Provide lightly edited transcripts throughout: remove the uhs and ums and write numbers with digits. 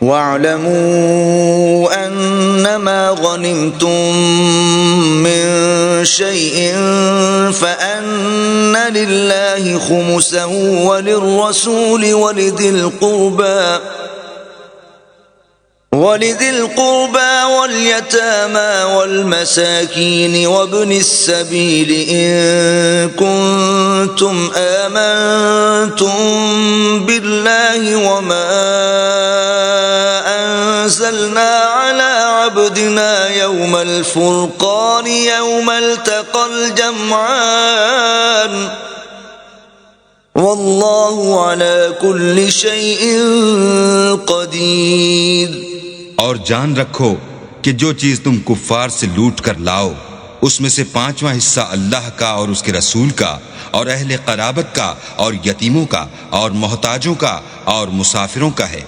وَاعْلَمُوا أَنَّمَا غَنِمْتُم مِّن شَيْءٍ فَأَنَّ لِلَّهِ خُمُسَهُ وَلِلرَّسُولِ وَلِذِي الْقُرْبَى وَالْيَتَامَى وَالْمَسَاكِينِ وَابْنِ السَّبِيلِ إِن كُنتُمْ آمَنتُم بِاللَّهِ وَمَا أَنزَلْنَا عَلَى عَبْدِنَا يَوْمَ الْفُرْقَانِ يَوْمَ الْتَقَى الْجَمْعَانِ وَاللَّهُ عَلَى كُلِّ شَيْءٍ قَدِيرٌ۔ اور جان رکھو کہ جو چیز تم کفار سے لوٹ کر لاؤ اس میں سے 5واں حصہ اللہ کا اور اس کے رسول کا اور اہل قرابت کا اور یتیموں کا اور محتاجوں کا اور مسافروں کا ہے۔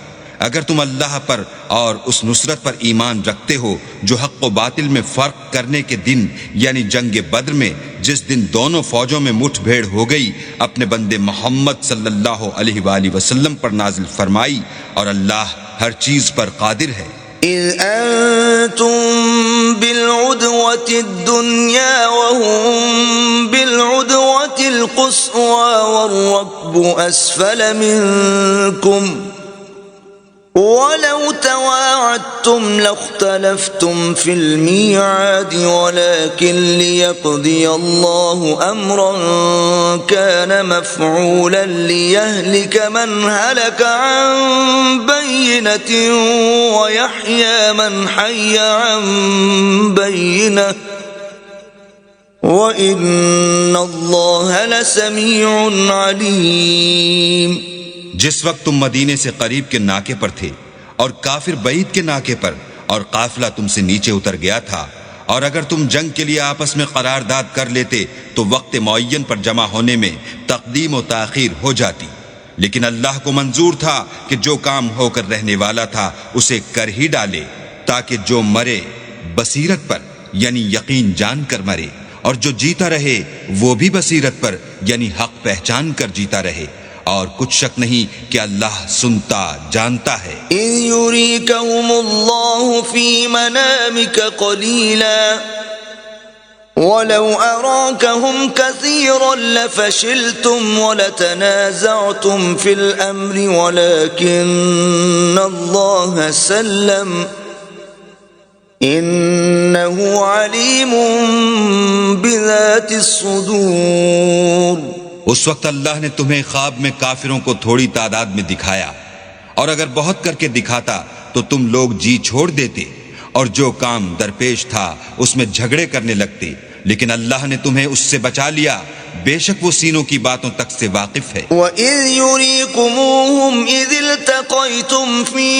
اگر تم اللہ پر اور اس نصرت پر ایمان رکھتے ہو جو حق و باطل میں فرق کرنے کے دن یعنی جنگ بدر میں جس دن دونوں فوجوں میں مٹھ بھیڑ ہو گئی اپنے بندے محمد صلی اللہ علیہ وآلہ وسلم پر نازل فرمائی، اور اللہ ہر چیز پر قادر ہے۔ إِذْ أَنْتُمْ بِالْعُدْوَةِ الدُّنْيَا وَهُمْ بِالْعُدْوَةِ الْقُصْوَى وَالرَّكْبُ أَسْفَلَ مِنْكُمْ وَلَوْ تَوَاعَدتُّمْ لَاخْتَلَفْتُمْ فِي الْمِيعَادِ وَلَكِنْ لِيَقْضِيَ اللَّهُ أَمْرًا كَانَ مَفْعُولًا لِيَهْلِكَ مَنْ هَلَكَ عَنْ بَيِّنَةٍ وَيَحْيَى مَنْ حَيَّ عَنْ بَيِّنَةٍ وَإِنَّ اللَّهَ لَسَمِيعٌ عَلِيمٌ۔ جس وقت تم مدینے سے قریب کے ناکے پر تھے اور کافر بعید کے ناکے پر، اور قافلہ تم سے نیچے اتر گیا تھا، اور اگر تم جنگ کے لیے آپس میں قرارداد کر لیتے تو وقت معین پر جمع ہونے میں تقدیم و تاخیر ہو جاتی، لیکن اللہ کو منظور تھا کہ جو کام ہو کر رہنے والا تھا اسے کر ہی ڈالے، تاکہ جو مرے بصیرت پر یعنی یقین جان کر مرے، اور جو جیتا رہے وہ بھی بصیرت پر یعنی حق پہچان کر جیتا رہے، اور کچھ شک نہیں کہ اللہ سنتا جانتا ہے۔ إِذْ يُرِيكَهُمُ اللَّهُ فِي مَنَامِكَ قَلِيلًا وَلَوْ أَرَاكَهُمْ كَثِيرًا لَفَشِلْتُمْ وَلَتَنَازَعْتُمْ فِي الْأَمْرِ وَلَكِنَّ اللَّهَ سَلَّمَ إِنَّهُ عَلِيمٌ بِذَاتِ الصُّدُورِ۔ اس وقت اللہ نے تمہیں خواب میں کافروں کو تھوڑی تعداد میں دکھایا، اور اگر بہت کر کے دکھاتا تو تم لوگ جی چھوڑ دیتے، اور جو کام درپیش تھا اس میں جھگڑے کرنے لگتے، لیکن اللہ نے تمہیں اس سے بچا لیا، بے شک وہ سینوں کی باتوں تک سے واقف ہے۔ وَإِذْ يُرِيكُمُوهُمْ إِذِ الْتَقَيْتُمْ فِي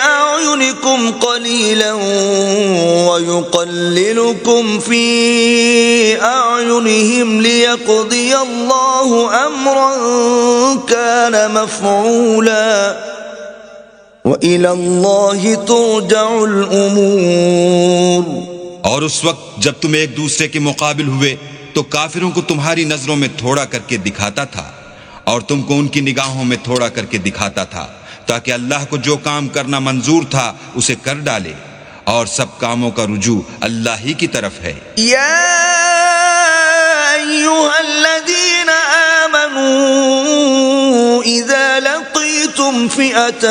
أَعْيُنِكُمْ قَلِيلًا وَيُقَلِّلُكُمْ فِي أَعْيُنِهِمْ لِيَقْضِيَ اللَّهُ أَمْرًا كَانَ مَفْعُولًا وَإِلَى اللَّهِ تُرْجَعُ الْأُمُورُ۔ اور اس وقت جب تم ایک دوسرے کے مقابل ہوئے تو کافروں کو تمہاری نظروں میں تھوڑا کر کے دکھاتا تھا، اور تم کو ان کی نگاہوں میں تھوڑا کر کے دکھاتا تھا، تاکہ اللہ کو جو کام کرنا منظور تھا اسے کر ڈالے، اور سب کاموں کا رجوع اللہ ہی کی طرف ہے۔ یا ایھا الذین آمنوا اذا لقیتم فئة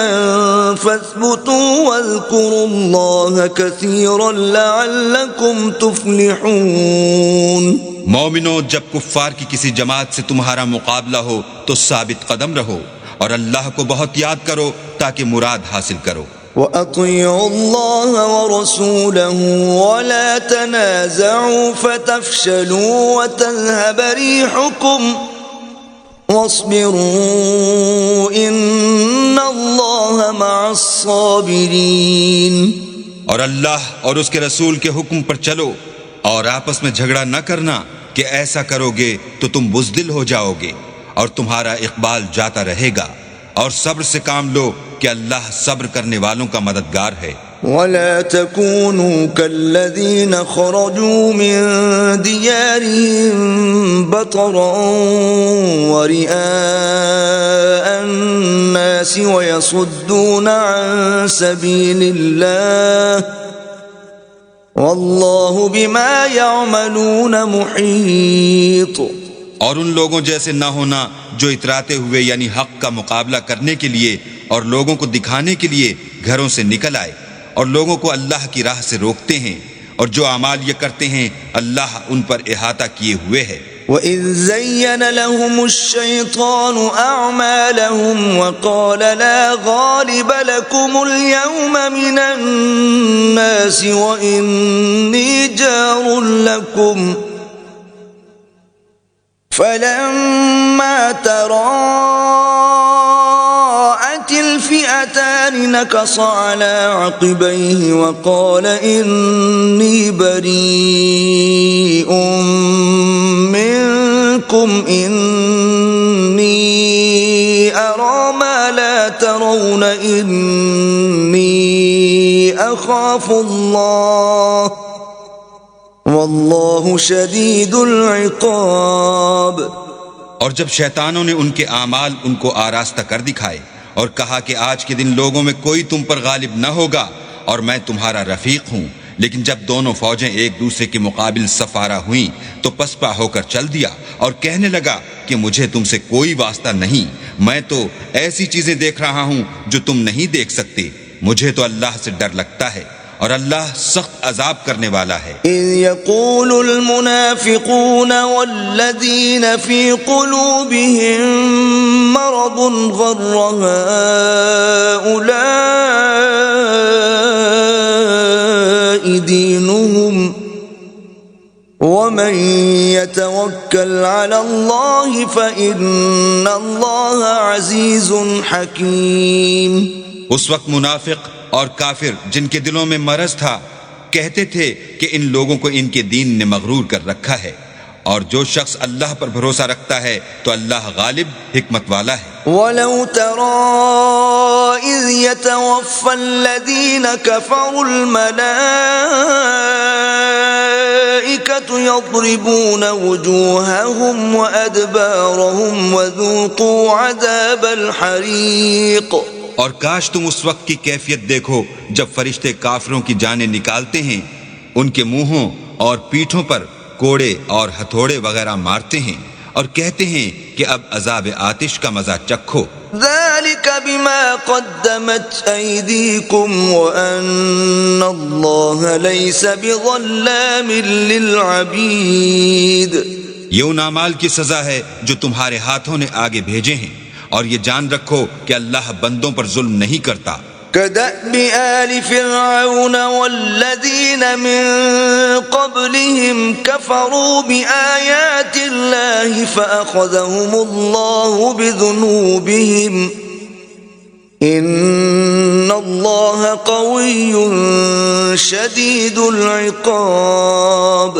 فاثبتوا واذکروا اللہ کثیرا لعلکم تفلحون۔ مومنو، جب کفار کی کسی جماعت سے تمہارا مقابلہ ہو تو ثابت قدم رہو، اور اللہ کو بہت یاد کرو تاکہ مراد حاصل کرو۔ وَأَطِيعُوا اللَّهَ وَرَسُولَهُ وَلَا تَنَازَعُوا فَتَفْشَلُوا وَتَذْهَبَ رِيحُكُمْ وَاصْبِرُوا إِنَّ اللَّهَ مَعَ الصَّابِرِينَ۔ اور اللہ اور اس کے رسول کے حکم پر چلو، اور آپس میں جھگڑا نہ کرنا کہ ایسا کرو گے تو تم بزدل ہو جاؤ گے، اور تمہارا اقبال جاتا رہے گا، اور صبر سے کام لو کہ اللہ صبر کرنے والوں کا مددگار ہے۔ ولا تكونوا كالذين خرجوا من ديارهم بطرا ورئاء الناس ويصدون عن سبيل الله والله بما يعملون محيط. اور ان لوگوں جیسے نہ ہونا جو اتراتے ہوئے یعنی حق کا مقابلہ کرنے کے لیے اور لوگوں کو دکھانے کے لیے گھروں سے نکل آئے اور لوگوں کو اللہ کی راہ سے روکتے ہیں، اور جو اعمال یہ کرتے ہیں اللہ ان پر احاطہ کیے ہوئے ہے. وَإِذْ زَيَّنَ لَهُمُ الشَّيْطَانُ أَعْمَالَهُمْ وَقَالَ لَا غَالِبَ لَكُمُ الْيَوْمَ مِنَ النَّاسِ وَإِنِّي جَارٌ لَكُمْ فَلَمَّا تَرَاءَتِ الْفِئَتَانِ نَكَصَ عَلَى عَقِبَيْهِ وَقَالَ إِنِّي بَرِيءٌ منكم إني أرى ما لا ترون إني أخاف الله والله شديد العقاب. اور جب شیطانوں نے ان کے اعمال ان کو آراستہ کر دکھائے اور کہا کہ آج کے دن لوگوں میں کوئی تم پر غالب نہ ہوگا اور میں تمہارا رفیق ہوں، لیکن جب دونوں فوجیں ایک دوسرے کے مقابل صفارہ ہوئیں تو پسپا ہو کر چل دیا اور کہنے لگا کہ مجھے تم سے کوئی واسطہ نہیں، میں تو ایسی چیزیں دیکھ رہا ہوں جو تم نہیں دیکھ سکتے، مجھے تو اللہ سے ڈر لگتا ہے اور اللہ سخت عذاب کرنے والا ہے. اذ يقول المنافقون والذين في قلوبهم مرض غر هؤلاء دينهم ومن يتوكل على الله فإن الله عزيز حكيم. اس وقت منافق اور کافر جن کے دلوں میں مرض تھا کہتے تھے کہ ان لوگوں کو ان کے دین نے مغرور کر رکھا ہے، اور جو شخص اللہ پر بھروسہ رکھتا ہے تو اللہ غالب حکمت والا ہے. وَلَوْ تَرَىٰ إِذْ يَتَوَفَّى الَّذِينَ كَفَرُوا الْمَلَائِكَةُ يَضْرِبُونَ وُجُوهَهُمْ وَأَدْبَارَهُمْ وَذُوقُوا عَذَابَ الْحَرِيقِ. اور کاش تم اس وقت کی کیفیت دیکھو جب فرشتے کافروں کی جانیں نکالتے ہیں، ان کے منہوں اور پیٹھوں پر کوڑے اور ہتھوڑے وغیرہ مارتے ہیں اور کہتے ہیں کہ اب عذاب آتش کا مزہ چکھو. ذَلِكَ بِمَا قَدَّمَتْ أَيْدِيكُمْ وَأَنَّ اللَّهَ لَيْسَ بِظَلَّامٍ لِّلْعَبِيدِ. یہ ان اعمال کی سزا ہے جو تمہارے ہاتھوں نے آگے بھیجے ہیں، اور یہ جان رکھو کہ اللہ بندوں پر ظلم نہیں کرتا. كدأب آل فرعون والذين من قبلهم كفروا بآيات الله فأخذهم الله بذنوبهم إن الله قوي شديد العقاب.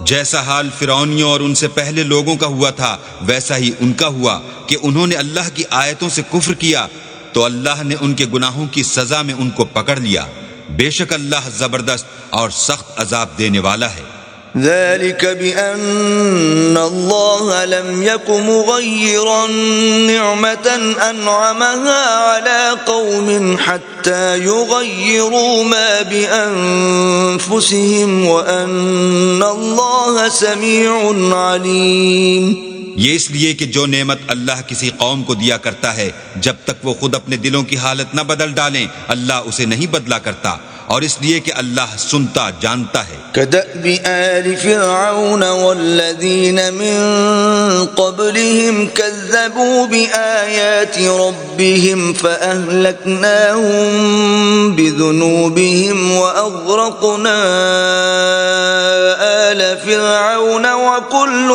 جیسا حال فرعونیوں اور ان سے پہلے لوگوں کا ہوا تھا ویسا ہی ان کا ہوا کہ انہوں نے اللہ کی آیتوں سے کفر کیا تو اللہ نے ان کے گناہوں کی سزا میں ان کو پکڑ لیا. بے شک اللہ زبردست اور سخت عذاب دینے والا ہے. ذلك بأن الله لم يكن مغيرا نعمة أنعمها على قوم حتى يغيروا ما بأنفسهم وأن الله سميع عليم. یہ اس لیے کہ جو نعمت اللہ کسی قوم کو دیا کرتا ہے جب تک وہ خود اپنے دلوں کی حالت نہ بدل ڈالیں اللہ اسے نہیں بدلا کرتا، اور اس لیے کہ اللہ سنتا جانتا ہے. كدأب آل فرعون والذين من قبلهم كذبوا بآيات ربهم فأهلكناهم بذنوبهم وأغرقنا آل فرعون وكل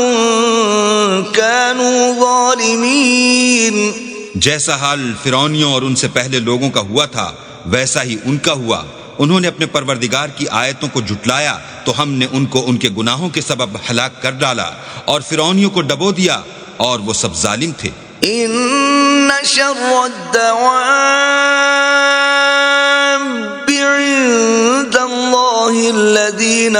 كانوا ظالمين. جیسا حال فرعونیوں اور ان سے پہلے لوگوں کا ہوا تھا ویسا ہی ان کا ہوا. انہوں نے اپنے پروردگار کی آیتوں کو جھٹلایا تو ہم نے ان کو ان کے گناہوں کے سبب ہلاک کر ڈالا، اور فرعونیوں کو ڈبو دیا اور وہ سب ظالم تھے. ان شر الدواب عند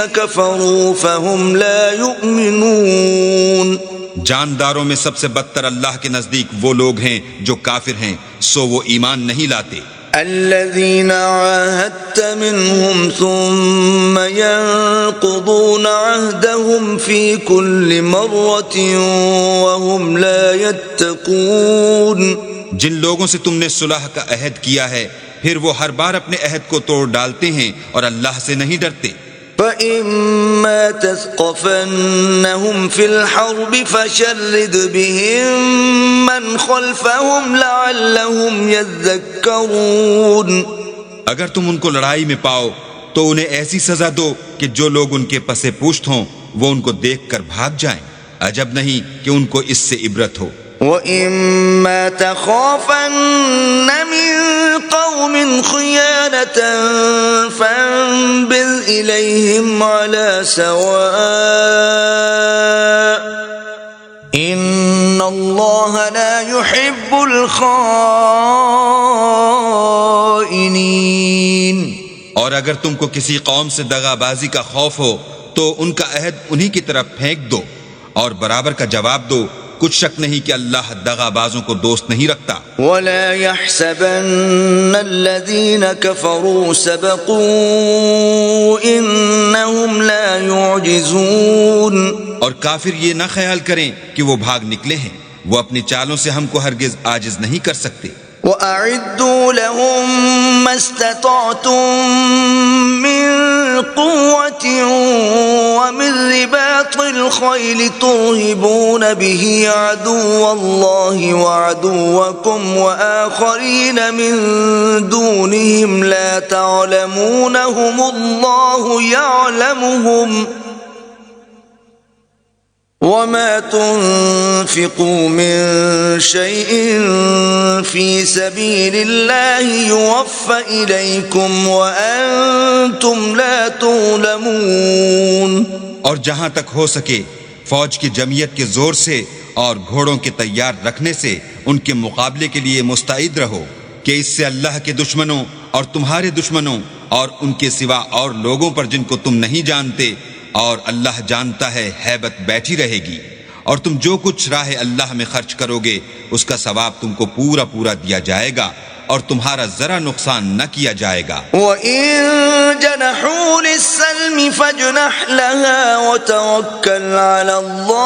كفروا فهم لا يؤمنون. جانداروں میں سب سے بدتر اللہ کے نزدیک وہ لوگ ہیں جو کافر ہیں، سو وہ ایمان نہیں لاتے. الذين عاهدت منهم ثم ينقضون عهدهم في كل مرة وهم لا يتقون. جن لوگوں سے تم نے صلح کا عہد کیا ہے پھر وہ ہر بار اپنے عہد کو توڑ ڈالتے ہیں اور اللہ سے نہیں ڈرتے. فَإِمَّا تَثْقَفَنَّهُمْ فِي الْحَرْبِ فَشَرِّدْ بِهِمْ مَنْ خَلْفَهُمْ لَعَلَّهُمْ يَذَّكَّرُونَ. اگر تم ان کو لڑائی میں پاؤ تو انہیں ایسی سزا دو کہ جو لوگ ان کے پسے پوشت ہوں وہ ان کو دیکھ کر بھاگ جائیں. عجب نہیں کہ ان کو اس سے عبرت ہو. وَإِمَّا تَخَافَنَّ مِن قَوْمٍ خِيَانَةً فَانبِذْ إِلَيْهِمْ عَلَى سَوَاءٍ إِنَّ اللَّهَ لَا يُحِبُّ الْخَائِنِينَ. اور اگر تم کو کسی قوم سے دغا بازی کا خوف ہو تو ان کا عہد انہی کی طرف پھینک دو اور برابر کا جواب دو. کچھ شک نہیں کہ اللہ دغا بازوں کو دوست نہیں رکھتا. وَلَا يَحْسَبَنَّ الَّذِينَ كَفَرُوا سَبَقُوا إِنَّهُمْ لَا يُعْجِزُونَ. اور کافر یہ نہ خیال کریں کہ وہ بھاگ نکلے ہیں، وہ اپنی چالوں سے ہم کو ہرگز عاجز نہیں کر سکتے. وَأَعِدُّوا لَهُم مَّا اسْتَطَعْتُم مِّن قُوَّةٍ وَمِن رِّبَاطِ الْخَيْلِ تُرْهِبُونَ بِهِ عَدُوَّ اللَّهِ وَعَدُوَّكُمْ وَآخَرِينَ مِن دُونِهِمْ لَا تَعْلَمُونَهُمُ اللَّهُ يَعْلَمُهُمْ وَمَا تُنْفِقُوا مِنْ شَيْءٍ فِي سَبِيلِ اللَّهِ يُوَفَّ إِلَيْكُمْ وَأَنْتُمْ لَا تُظْلَمُونَ. اور جہاں تک ہو سکے فوج کی جمعیت کے زور سے اور گھوڑوں کے تیار رکھنے سے ان کے مقابلے کے لیے مستعد رہو کہ اس سے اللہ کے دشمنوں اور تمہارے دشمنوں اور ان کے سوا اور لوگوں پر جن کو تم نہیں جانتے اور اللہ جانتا ہے ہیبت بیٹھی رہے گی. اور تم جو کچھ راہ اللہ میں خرچ کرو گے اس کا ثواب تم کو پورا پورا دیا جائے گا اور تمہارا ذرا نقصان نہ کیا جائے گا. وَإِن جَنَحُوا لِلسَّلْمِ فَاجْنَحْ لَهَا وَتَوَكَّلْ عَلَى اللَّهِ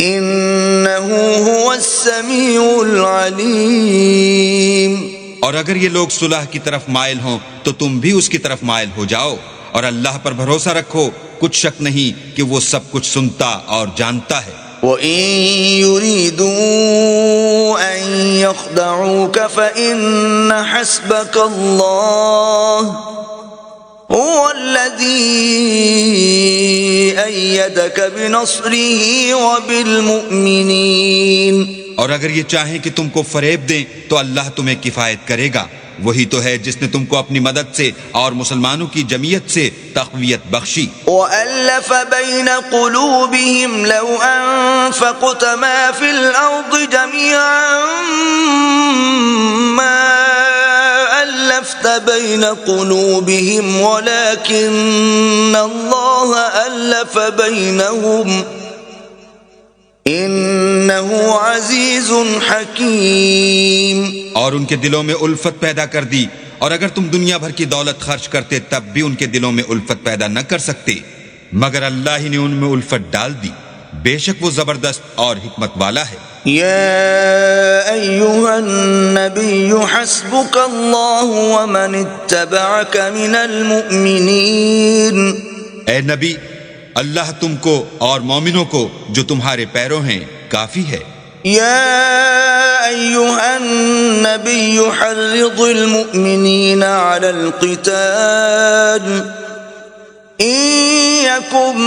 إِنَّهُ هُوَ السَّمِيعُ الْعَلِيمُ. اور اگر یہ لوگ صلح کی طرف مائل ہوں تو تم بھی اس کی طرف مائل ہو جاؤ اور اللہ پر بھروسہ رکھو، کچھ شک نہیں کہ وہ سب کچھ سنتا اور جانتا ہے. وَإِن يُرِيدُوا أَن يَخْدَعُوكَ فَإِنَّ حَسْبَكَ اللَّهُ هُوَ الَّذِي أَيَّدَكَ بِنَصْرِهِ وَبِالْمُؤْمِنِينَ. اور اگر یہ چاہیں کہ تم کو فریب دیں تو اللہ تمہیں کفایت کرے گا. وہی تو ہے جس نے تم کو اپنی مدد سے اور مسلمانوں کی جمعیت سے تقویت بخشی. وَأَلَّفَ بَيْنَ قُلُوبِهِمْ لَوْ أَنفَقْتَ مَا فِي الْأَرْضِ جَمِيعًا مَا أَلَّفْتَ بَيْنَ قُلُوبِهِمْ وَلَكِنَّ اللَّهَ أَلَّفَ بَيْنَهُمْ إِنَّهُ عَزِيزٌ حَكِيمٌ. اور ان کے دلوں میں الفت پیدا کر دی، اور اگر تم دنیا بھر کی دولت خرچ کرتے تب بھی ان کے دلوں میں الفت پیدا نہ کر سکتے، مگر اللہ ہی نے ان میں الفت ڈال دی. بے شک وہ زبردست اور حکمت والا ہے. يا أيها النبي حسبك الله ومن اتبعك من المؤمنين. اے نبی، اللہ تم کو اور مومنوں کو جو تمہارے پیروں ہیں کافی ہے. يا أيها النبي حرض المؤمنين على القتال إن يكن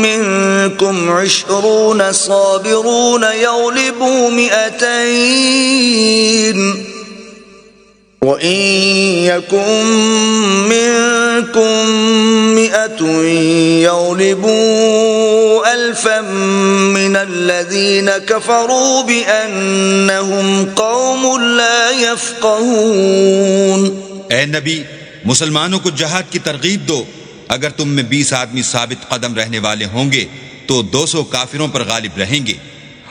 منكم 20 صابرون يغلبوا 200 وَإِن يَكُن مِّنكُم 100 يَغْلِبُوا 1000 مِّنَ الَّذِينَ كَفَرُوا بِأَنَّهُمْ قَوْمٌ لَّا يَفْقَهُونَ. اے نبی، مسلمانوں کو جہاد کی ترغیب دو. اگر تم میں 20 آدمی ثابت قدم رہنے والے ہوں گے تو 200 کافروں پر غالب رہیں گے،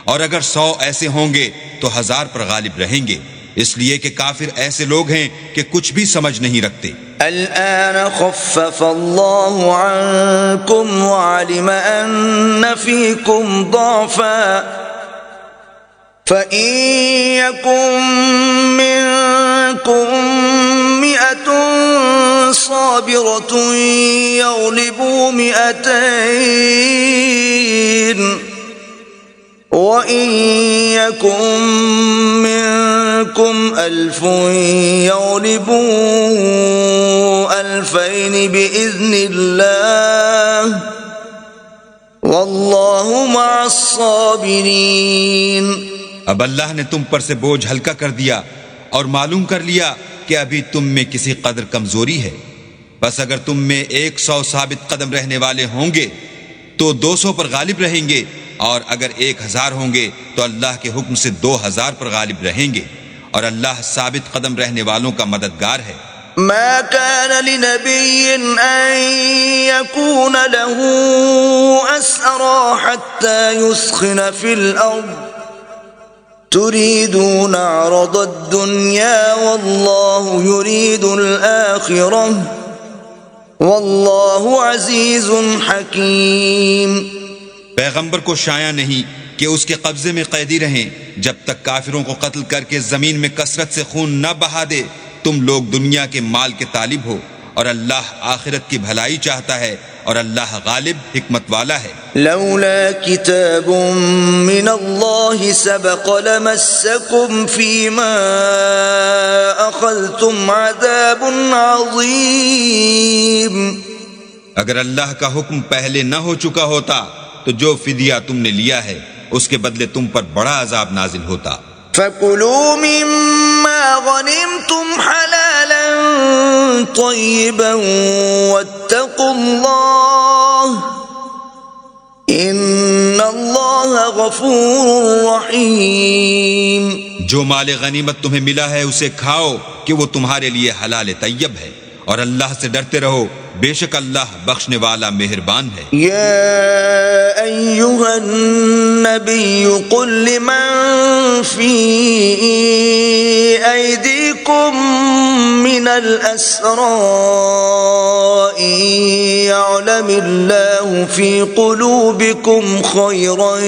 اور اگر 100 ایسے ہوں گے تو 1000 پر غالب رہیں گے، اس لیے کہ کافر ایسے لوگ ہیں کہ کچھ بھی سمجھ نہیں رکھتے. الآن خفف الله عنكم وعلم أن فيكم ضعفا فإن يكن منكم 100 صابرة يغلبوا 200 وَإِن يَكُن مِّنكُمْ 1000 يَغْلِبُوا 2000 بِإِذْنِ اللَّهِ وَاللَّهُ مَعَ الصَّابِرِينَ. اب اللہ نے تم پر سے بوجھ ہلکا کر دیا اور معلوم کر لیا کہ ابھی تم میں کسی قدر کمزوری ہے، بس اگر تم میں 100 ثابت قدم رہنے والے ہوں گے تو 200 پر غالب رہیں گے، اور اگر 1000 ہوں گے تو اللہ کے حکم سے 2000 پر غالب رہیں گے، اور اللہ ثابت قدم رہنے والوں کا مددگار ہے. ما كان لنبي أن يكون له أسرى حتى يثخن في الأرض تريدون عرض الدنيا والله يريد الآخرة والله عزيز حكيم. پیغمبر کو شایع نہیں کہ اس کے قبضے میں قیدی رہیں جب تک کافروں کو قتل کر کے زمین میں کثرت سے خون نہ بہا دے. تم لوگ دنیا کے مال کے طالب ہو اور اللہ آخرت کی بھلائی چاہتا ہے، اور اللہ غالب حکمت والا ہے. لولا كتاب من الله سبق لمسكم فيما أخذتم عذاب عظيم. اگر اللہ کا حکم پہلے نہ ہو چکا ہوتا تو جو فدیہ تم نے لیا ہے اس کے بدلے تم پر بڑا عذاب نازل ہوتا. فَكُلُوا مِمَّا غَنِمْتُمْ حَلَالًا طَيِّبًا وَاتَّقُوا اللَّهَ إِنَّ اللَّهَ غَفُورٌ رَحِيمٌ. جو مال غنیمت تمہیں ملا ہے اسے کھاؤ کہ وہ تمہارے لیے حلال طیب ہے، اور اللہ سے ڈرتے رہو، بے شک اللہ بخشنے والا مہربان ہے. يا أيها النبي قل لمن في أيديكم من الأسرى إن يعلم الله في قلوبكم خيرا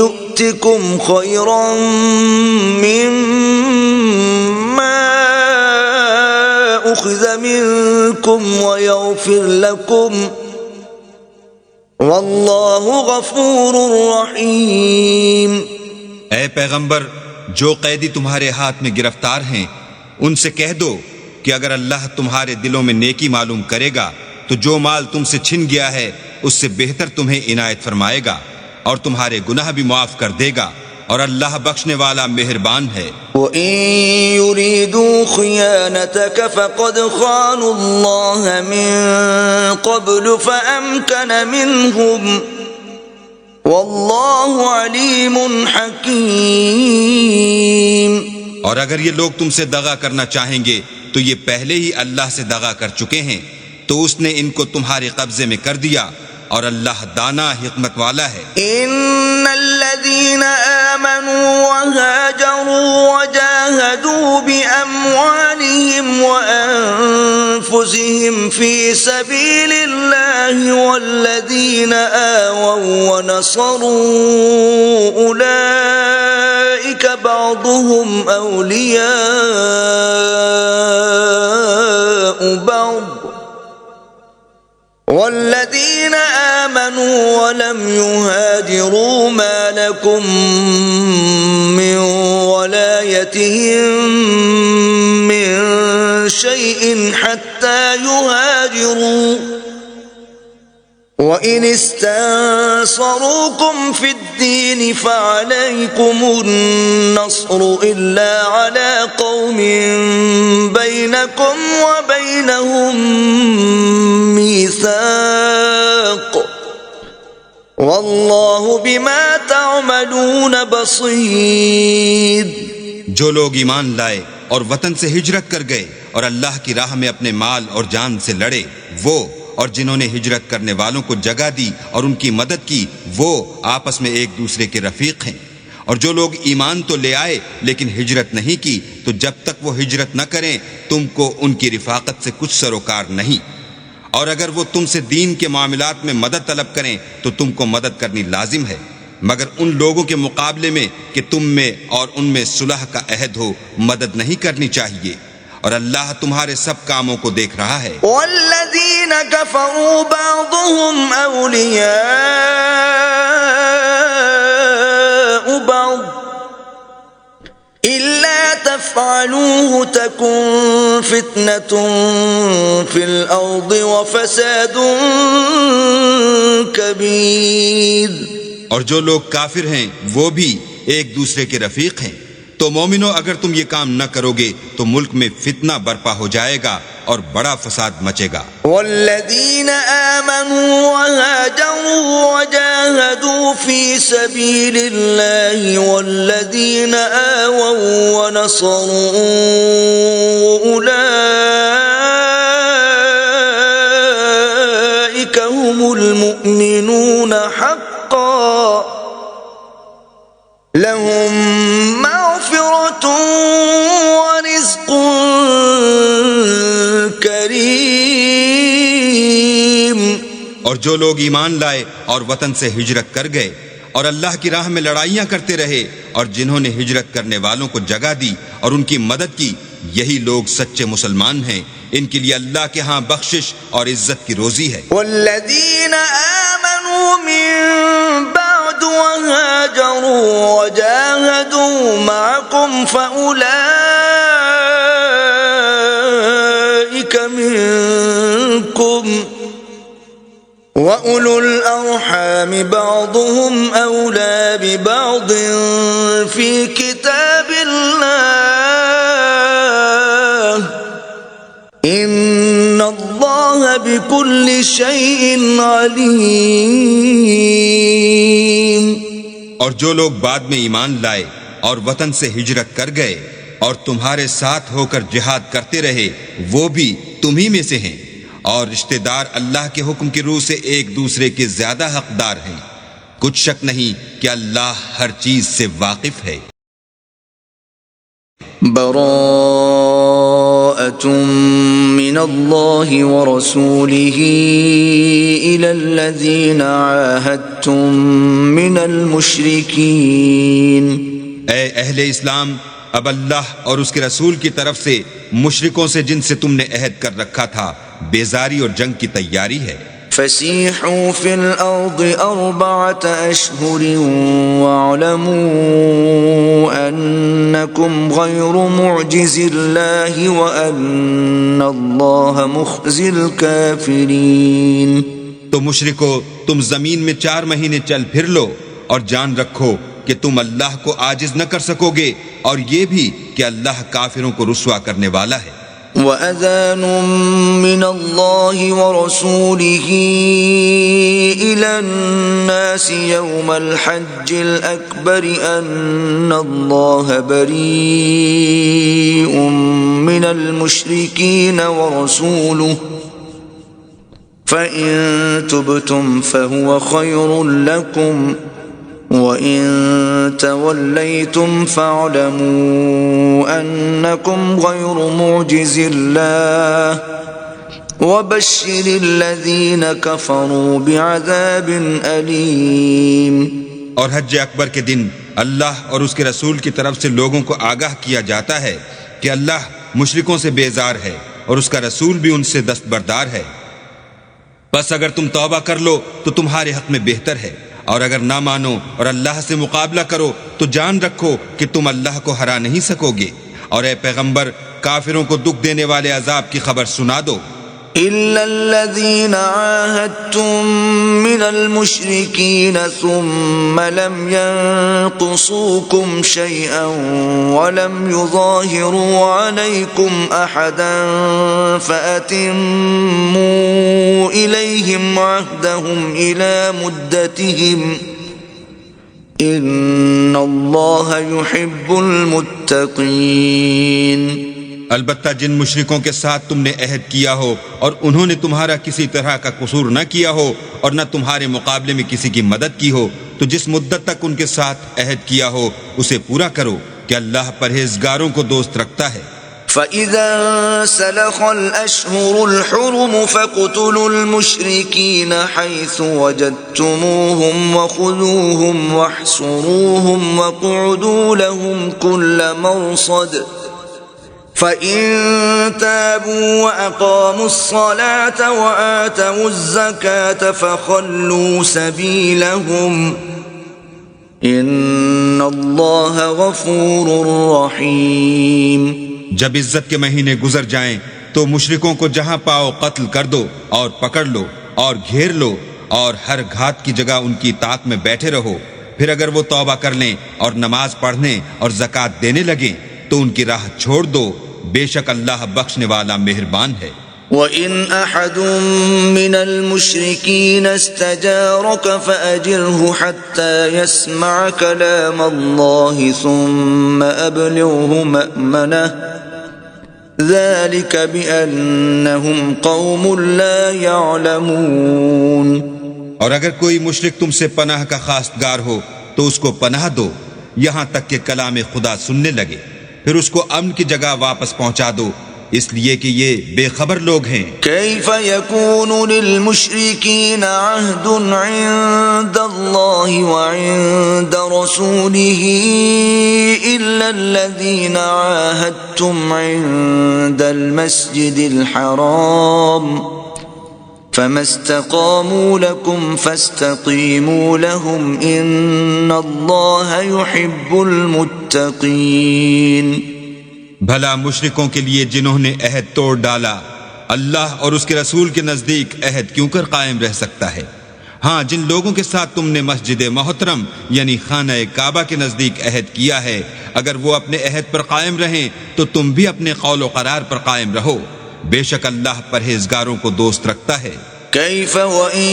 يؤتكم خيرا مما أخذ منكم ويغفر لكم واللہ غفور رحیم. اے پیغمبر، جو قیدی تمہارے ہاتھ میں گرفتار ہیں ان سے کہہ دو کہ اگر اللہ تمہارے دلوں میں نیکی معلوم کرے گا تو جو مال تم سے چھن گیا ہے اس سے بہتر تمہیں عنایت فرمائے گا، اور تمہارے گناہ بھی معاف کر دے گا، اور اللہ بخشنے والا مہربان ہے. وَإِن يُرِيدُوا خِيَانَتَكَ فَقَدْ خَانُوا اللَّهَ مِن قَبْلُ فَأَمْكَنَ مِنْهُمْ وَاللَّهُ عَلِيمٌ حَكِيمٌ. اور اگر یہ لوگ تم سے دغا کرنا چاہیں گے تو یہ پہلے ہی اللہ سے دغا کر چکے ہیں، تو اس نے ان کو تمہارے قبضے میں کر دیا، اور اللہ دانا حکمت والا ہے. ان الذين آمنوا وهاجروا وجاهدوا بأموالهم وأنفسهم في سبيل الله والذين آووا ونصروا أولئك بعضهم أولياء بعض والذين آمنوا ولم يهاجروا ما لكم من ولايتهم من شيء حتى يهاجروا وإن استنصروكم في الدين فعليكم النصر إلا على قوم بينكم وبينهم ميثاق والله بما تعملون بصير. جو لوگ ایمان لائے اور وطن سے ہجرت کر گئے اور اللہ کی راہ میں اپنے مال اور جان سے لڑے، وہ اور جنہوں نے ہجرت کرنے والوں کو جگہ دی اور ان کی مدد کی، وہ آپس میں ایک دوسرے کے رفیق ہیں۔ اور جو لوگ ایمان تو لے آئے لیکن ہجرت نہیں کی، تو جب تک وہ ہجرت نہ کریں تم کو ان کی رفاقت سے کچھ سروکار نہیں، اور اگر وہ تم سے دین کے معاملات میں مدد طلب کریں تو تم کو مدد کرنی لازم ہے، مگر ان لوگوں کے مقابلے میں کہ تم میں اور ان میں صلح کا عہد ہو مدد نہیں کرنی چاہیے، اور اللہ تمہارے سب کاموں کو دیکھ رہا ہے۔ والذین کفروا بعضهم اولیاء بعض إلا تفعلوه تكن فتنة في الأرض وفساد كبير۔ اور جو لوگ کافر ہیں وہ بھی ایک دوسرے کے رفیق ہیں، تو مومنو اگر تم یہ کام نہ کرو گے تو ملک میں فتنہ برپا ہو جائے گا اور بڑا فساد مچے گا۔ والذین آمنوا وهاجروا وجاهدوا في سبيل الله والذین آووا ونصروا أولئك هم المؤمنون حقا لهم مغفرة ورزق کریم۔ اور جو لوگ ایمان لائے اور وطن سے ہجرت کر گئے اور اللہ کی راہ میں لڑائیاں کرتے رہے اور جنہوں نے ہجرت کرنے والوں کو جگہ دی اور ان کی مدد کی، یہی لوگ سچے مسلمان ہیں، ان کے لیے اللہ کے ہاں بخشش اور عزت کی روزی ہے۔ والذین آمنوا من بعد وهاجروا وجاهدوا معكم فأولئك منكم وَأُولُو الْأَرْحَامِ بَعْضُهُمْ أَوْلَى بِبَعْضٍ فِي كِتَابِ اللَّهِ إِنَّ اللَّهَ بِكُلِّ شَيْءٍ عَلِيمٌ۔ اور جو لوگ بعد میں ایمان لائے اور وطن سے ہجرت کر گئے اور تمہارے ساتھ ہو کر جہاد کرتے رہے، وہ بھی تمہیں میں سے ہیں، اور رشتہ دار اللہ کے حکم کی روح سے ایک دوسرے کے زیادہ حقدار ہیں، کچھ شک نہیں کہ اللہ ہر چیز سے واقف ہے۔ براءة من اللہ ورسولہ إلی الذین عاہدتم من المشرکین۔ اے اہل اسلام، اب اللہ اور اس کے رسول کی طرف سے مشرکوں سے جن سے تم نے عہد کر رکھا تھا بیزاری اور جنگ کی تیاری ہے۔ فسیحوا فی الارض 4 اشہر واعلموا انکم غیر معجز اللہ وان اللہ مخزی الکافرین۔ تو مشرکو، تم زمین میں 4 مہینے چل پھر لو اور جان رکھو کہ تم اللہ کو عاجز نہ کر سکو گے، اور یہ بھی کہ اللہ کافروں کو رسوا کرنے والا ہے۔ وَأَذَانٌ مِّنَ اللَّهِ وَرَسُولِهِ إِلَى النَّاسِ يَوْمَ الْحَجِّ الْأَكْبَرِ أَنَّ اللَّهَ بَرِيءٌ مِّنَ الْمُشْرِكِينَ وَرَسُولُهُ فَإِن تُبْتُمْ فَهُوَ خَيْرٌ لَّكُمْ وَإِن تَوَلَّيْتُمْ فَاعْلَمُوا أَنَّكُمْ غَيْرُ مُعْجِزِ اللَّهِ وَبَشِّرِ الَّذِينَ كَفَرُوا بِعَذَابٍ أَلِيمٍ۔ اور حج اکبر کے دن اللہ اور اس کے رسول کی طرف سے لوگوں کو آگاہ کیا جاتا ہے کہ اللہ مشرکوں سے بیزار ہے اور اس کا رسول بھی ان سے دستبردار ہے، بس اگر تم توبہ کر لو تو تمہارے حق میں بہتر ہے، اور اگر نہ مانو اور اللہ سے مقابلہ کرو تو جان رکھو کہ تم اللہ کو ہرا نہیں سکو گے، اور اے پیغمبر کافروں کو دکھ دینے والے عذاب کی خبر سنا دو۔ إِلَّا الَّذِينَ عَاهَدتُّم مِّنَ الْمُشْرِكِينَ ثُمَّ لَمْ يَنقُصُوكُمْ شَيْئًا وَلَمْ يُظَاهِرُوا عَلَيْكُمْ أَحَدًا فَأَتِمُّوا إِلَيْهِمْ عَهْدَهُمْ إِلَى مُدَّتِهِمْ إِنَّ اللَّهَ يُحِبُّ الْمُتَّقِينَ۔ البتہ جن مشرکوں کے ساتھ تم نے عہد کیا ہو اور انہوں نے تمہارا کسی طرح کا قصور نہ کیا ہو اور نہ تمہارے مقابلے میں کسی کی مدد کی ہو، تو جس مدت تک ان کے ساتھ عہد کیا ہو اسے پورا کرو کہ اللہ پرہیزگاروں کو دوست رکھتا ہے۔ فَإِذَا سَلَخَ الْأَشْهُرُ الْحُرُمُ فَاقْتُلُوا الْمُشْرِكِينَ حَيْثُ وَجَدتُّمُوهُمْ وَخُذُوهُمْ وَاحْصُرُوهُمْ وَاقْعُدُوا لَهُمْ كُلَّ مَرْصَدٍ فَإِن تَابُوا وَأَقَامُوا الصَّلَاةَ وَآتَوُا الزَّكَاةَ فَخَلُّوا سَبِيلَهُمْ إِنَّ اللَّهَ غَفُورٌ رَحِيمٌ۔ جب عزت کے مہینے گزر جائیں تو مشرکوں کو جہاں پاؤ قتل کر دو اور پکڑ لو اور گھیر لو، اور ہر گھات کی جگہ ان کی طاق میں بیٹھے رہو۔ پھر اگر وہ توبہ کر لیں اور نماز پڑھنے اور زکوٰۃ دینے لگیں تو ان کی راہ چھوڑ دو، بے شک اللہ بخشنے والا مہربان ہے۔ وَإِنْ أَحَدٌ مِّنَ الْمُشْرِكِينَ اسْتَجَارَكَ فَأَجِرْهُ حَتَّى يَسْمَعَ كَلَامَ اللَّهِ ثُمَّ أَبْلِغْهُ مَأْمَنَهُ ذَلِكَ بِأَنَّهُمْ قَوْمٌ لَا يَعْلَمُونَ۔ اور اگر کوئی مشرک تم سے پناہ کا خواستگار ہو تو اس کو پناہ دو یہاں تک کہ کلام خدا سننے لگے، پھر اس کو امن کی جگہ واپس پہنچا دو، اس لیے کہ یہ بے خبر لوگ ہیں۔ كيف يكون للمشركين عهد عند الله وعند رسوله إلا الذين عاهدتم عند المسجد الحرام فما استقاموا لكم فاستقيموا لهم إن الله يحب المتقين۔ بھلا مشرکوں کے لیے جنہوں نے عہد توڑ ڈالا اللہ اور اس کے رسول کے نزدیک عہد کیوں کر قائم رہ سکتا ہے؟ ہاں، جن لوگوں کے ساتھ تم نے مسجد محترم یعنی خانہ کعبہ کے نزدیک عہد کیا ہے، اگر وہ اپنے عہد پر قائم رہیں تو تم بھی اپنے قول و قرار پر قائم رہو، بے شک اللہ پرہیزگاروں کو دوست رکھتا ہے۔ كيف وإن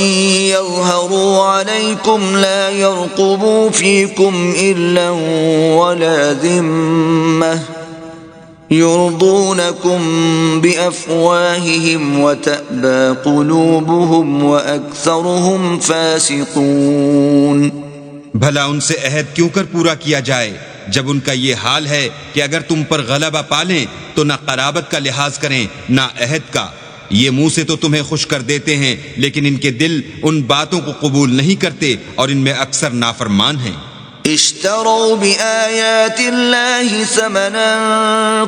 يظهروا عليكم لا يرقبوا فيكم إلا ولا ذمة يرضونكم بأفواههم وتأبى قلوبهم وأكثرهم فاسقون۔ بھلا ان سے عہد کیوں کر پورا کیا جائے جب ان کا یہ حال ہے کہ اگر تم پر غلبہ پالیں تو نہ قرابت کا لحاظ کریں نہ عہد کا، یہ منہ سے تو تمہیں خوش کر دیتے ہیں لیکن ان کے دل ان باتوں کو قبول نہیں کرتے اور ان میں اکثر نافرمان ہیں۔ اشتروا بآيات الله ثمنا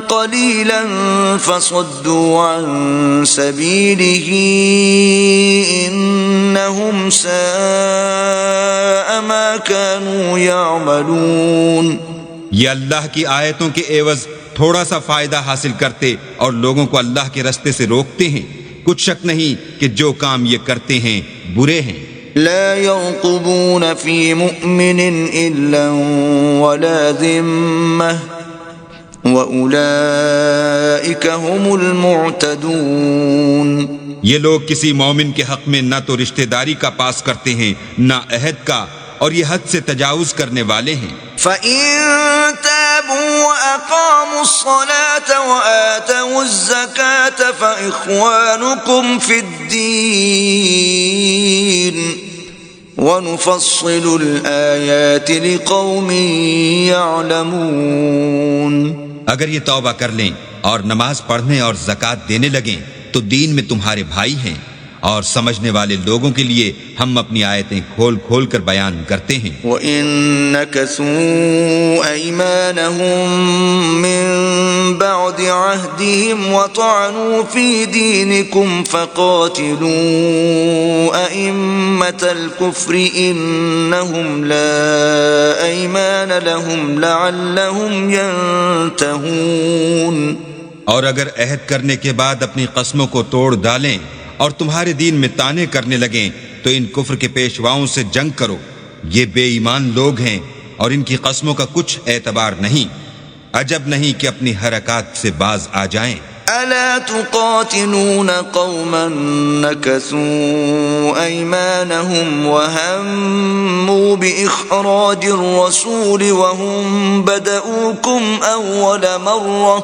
قليلا فصدوا عن سبيله إنهم ساء ما كانوا يعملون۔ یہ اللہ کی آیتوں کے عوض تھوڑا سا فائدہ حاصل کرتے اور لوگوں کو اللہ کے رستے سے روکتے ہیں، کچھ شک نہیں کہ جو کام یہ کرتے ہیں برے ہیں۔ لا يرقبون في مؤمن إلا ولا ذمة وأولئك هم المعتدون۔ یہ لوگ کسی مومن کے حق میں نہ تو رشتہ داری کا پاس کرتے ہیں نہ عہد کا، اور یہ حد سے تجاوز کرنے والے ہیں۔ فَإِن تَابُوا وَأَقَامُوا الصَّلَاةَ وَآتَوُا الزَّكَاةَ فَإِخْوَانُكُمْ فِي الدِّينِ وَنُفَصِّلُ الْآيَاتِ لِقَوْمٍ يَعْلَمُونَ۔ اگر یہ توبہ کر لیں اور نماز پڑھنے اور زکوٰۃ دینے لگیں تو دین میں تمہارے بھائی ہیں، اور سمجھنے والے لوگوں کے لیے ہم اپنی آیتیں کھول کھول کر بیان کرتے ہیں۔ وَإِن نَكَثُوا أَيْمَانَهُم مِّن بَعْدِ عَهْدِهِمْ وَطَعَنُوا فِي دِينِكُمْ فَقَاتِلُوا أَئِمَّةَ الْكُفْرِ إِنَّهُمْ لَا أَيْمَانَ لَهُمْ لَعَلَّهُمْ يَنْتَهُونَ۔ اور اگر عہد کرنے کے بعد اپنی قسموں کو توڑ ڈالیں اور تمہارے دین میں طعنے کرنے لگیں تو ان کفر کے پیشواؤں سے جنگ کرو، یہ بے ایمان لوگ ہیں اور ان کی قسموں کا کچھ اعتبار نہیں، عجب نہیں کہ اپنی حرکات سے باز آ جائیں۔ ألا تقاتلون قوما نكثوا أيمانهم وهموا بإخراج الرسول وهم بدؤوكم أول مرة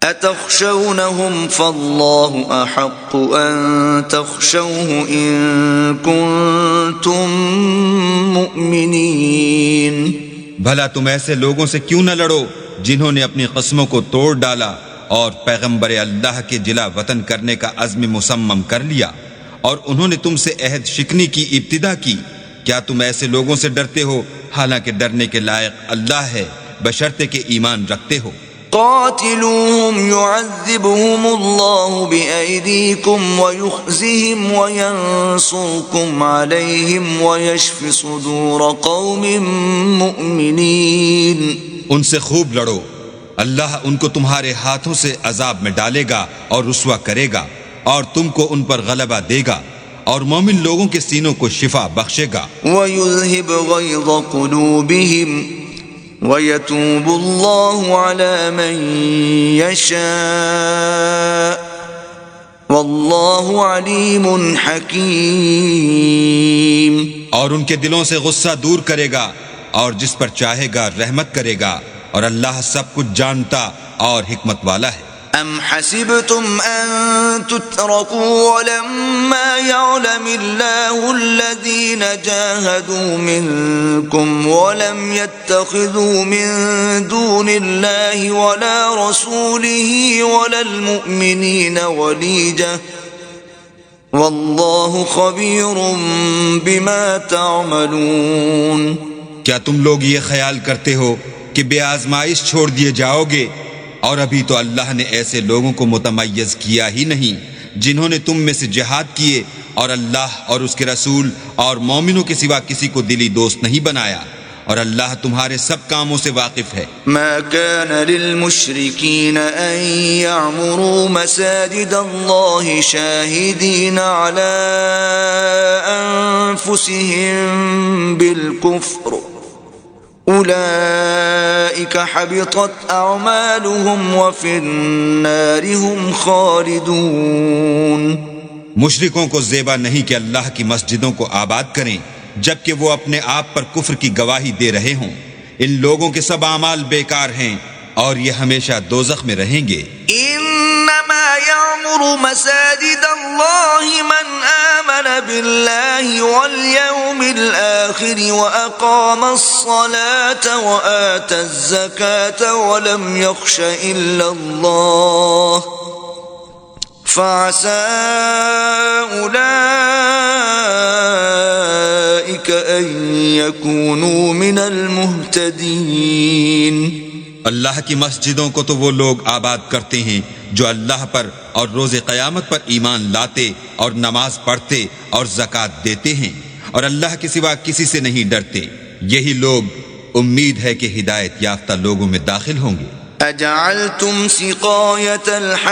أتخشونهم فالله أحق أن تخشوه إن كنتم مؤمنين. بھلا تم ایسے لوگوں سے کیوں نہ لڑو جنہوں نے اپنی قسموں کو توڑ ڈالا اور پیغمبر اللہ کے جلا وطن کرنے کا عزم مصمم کر لیا، اور انہوں نے تم سے عہد شکنی کی ابتدا کی. کیا تم ایسے لوگوں سے ڈرتے ہو حالانکہ ڈرنے کے لائق اللہ ہے بشرطے کہ ایمان رکھتے ہو. قاتلوهم يعذبهم الله بأيديكم ويخزهم وينصركم عليهم ويشف صدور قوم مؤمنين. ان سے خوب لڑو، اللہ ان کو تمہارے ہاتھوں سے عذاب میں ڈالے گا اور رسوا کرے گا، اور تم کو ان پر غلبہ دے گا اور مومن لوگوں کے سینوں کو شفا بخشے گا. وَيُذْهِبْ غَيْظَ قُلُوبِهِمْ وَيَتُوبُ اللَّهُ عَلَى مَن يَشَاءُ وَاللَّهُ عَلِيمٌ حَكِيمٌ. اور ان کے دلوں سے غصہ دور کرے گا اور جس پر چاہے گا رحمت کرے گا، اور اللہ سب کچھ جانتا اور حکمت والا ہے. أَمْ حَسِبْتُمْ أَن تُتْرَكُوا وَلَمَّا يَعْلَمِ اللَّهُ الَّذِينَ جَاهَدُوا مِنكُمْ وَلَمْ يَتَّخِذُوا مِن دُونِ اللَّهِ وَلَا رَسُولِهِ وَلَا الْمُؤْمِنِينَ وَلِيجَةً وَاللَّهُ خَبِيرٌ بِمَا تَعْمَلُونَ. کیا تم لوگ یہ خیال کرتے ہو کہ بے آزمائش چھوڑ دیے جاؤ گے؟ اور ابھی تو اللہ نے ایسے لوگوں کو متمیز کیا ہی نہیں جنہوں نے تم میں سے جہاد کیے اور اللہ اور اس کے رسول اور مومنوں کے سوا کسی کو دلی دوست نہیں بنایا، اور اللہ تمہارے سب کاموں سے واقف ہے. ما كان للمشركين أن يعمروا مساجد الله شاهدين على أنفسهم بالكفر أولئك حبطت أعمالهم وفي النار هم خالدون. مشرکوں کو زیبا نہیں کہ اللہ کی مسجدوں کو آباد کریں جبکہ وہ اپنے آپ پر کفر کی گواہی دے رہے ہوں. ان لوگوں کے سب اعمال بیکار ہیں اور یہ ہمیشہ دوزخ میں رہیں گے. انما يعمر مساجد الله من آمن بالله واليوم الآخر وأقام الصلاة وآتى الزكاة ولم يخش إلا الله فعسى أولئك أن يكونوا من المهتدين. اللہ کی مسجدوں کو تو وہ لوگ آباد کرتے ہیں جو اللہ پر اور روز قیامت پر ایمان لاتے اور نماز پڑھتے اور زکوٰۃ دیتے ہیں اور اللہ کے سوا کسی سے نہیں ڈرتے. یہی لوگ امید ہے کہ ہدایت یافتہ لوگوں میں داخل ہوں گے. أجعلتم سقاية الحاج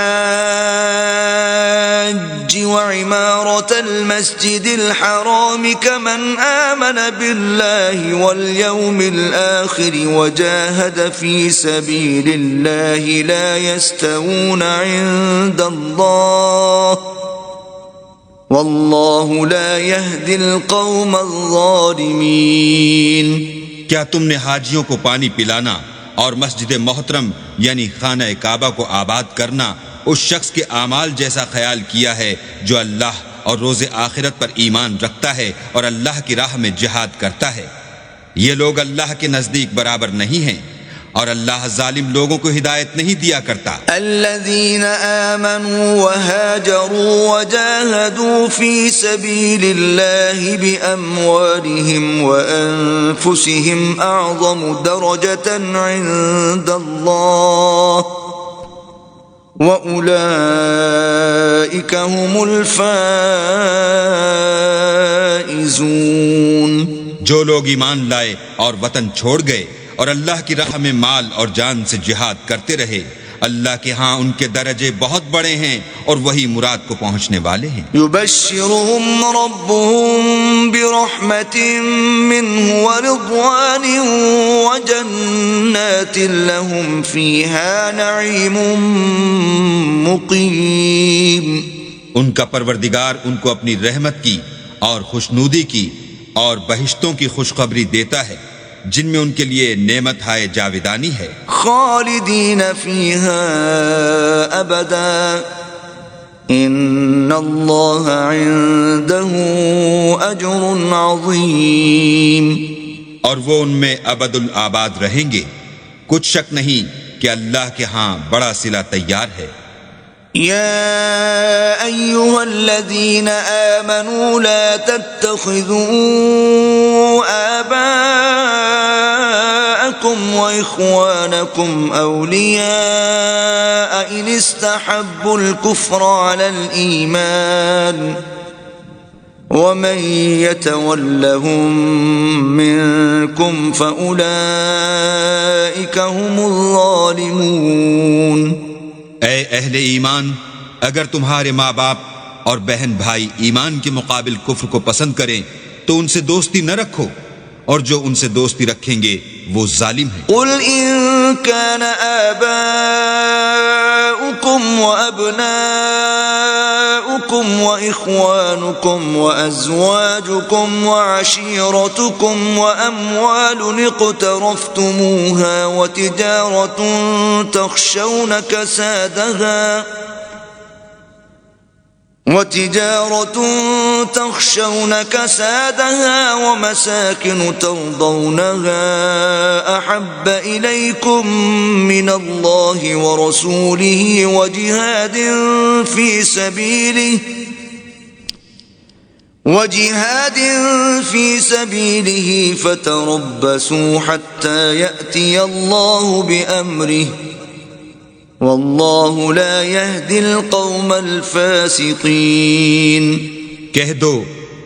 وعمارة المسجد الحرام كمن آمن بالله واليوم الآخر وجاهد في سبيل الله لا يستوون عند الله والله لا يهدي القوم الظالمين. کیا تم نے حاجیوں کو پانی پلانا اور مسجد محترم یعنی خانہ کعبہ کو آباد کرنا اس شخص کے اعمال جیسا خیال کیا ہے جو اللہ اور روز آخرت پر ایمان رکھتا ہے اور اللہ کی راہ میں جہاد کرتا ہے؟ یہ لوگ اللہ کے نزدیک برابر نہیں ہیں اور اللہ ظالم لوگوں کو ہدایت نہیں دیا کرتا. الذين آمنوا وهاجروا وجاهدوا في سبيل الله بأموالهم وأنفسهم أعظم درجة عند الله وأولئك هم الفائزون. جو لوگ ایمان لائے اور وطن چھوڑ گئے اور اللہ کی راہ میں مال اور جان سے جہاد کرتے رہے، اللہ کے ہاں ان کے درجے بہت بڑے ہیں اور وہی مراد کو پہنچنے والے ہیں. يبشرهم ربهم برحمة منه ورضوان وجنات لهم فيها نعيم مقيم. ان کا پروردگار ان کو اپنی رحمت کی اور خوشنودی کی اور بہشتوں کی خوشخبری دیتا ہے جن میں ان کے لیے نعمت ہائے جاویدانی ہے، خالدین فیہا ابدا ان اللہ عنده اجر عظیم، اور وہ ان میں ابد الآباد رہیں گے، کچھ شک نہیں کہ اللہ کے ہاں بڑا صلہ تیار ہے۔ يا أيها الذين آمنوا لا تتخذوا آباءكم وإخوانكم أولياء إن استحبوا الكفر على الإيمان ومن يتولهم منكم فأولئك هم الظالمون۔ اے اہل ایمان، اگر تمہارے ماں باپ اور بہن بھائی ایمان کے مقابل کفر کو پسند کریں تو ان سے دوستی نہ رکھو، اور جو ان سے دوستی رکھیں گے وہ ظالم ہیں۔ قل ان كان آباؤكم وأبناؤكم وإخوانكم وأزواجكم وعشيرتكم وأموال اقترفتموها وتجارة تخشون كسادها ومساكن ترضونها أحب إليكم من الله ورسوله وجهاد في سبيله فتربصوا حتى يأتي الله بأمره واللہ لا يهدی القوم الفاسقین۔ کہہ دو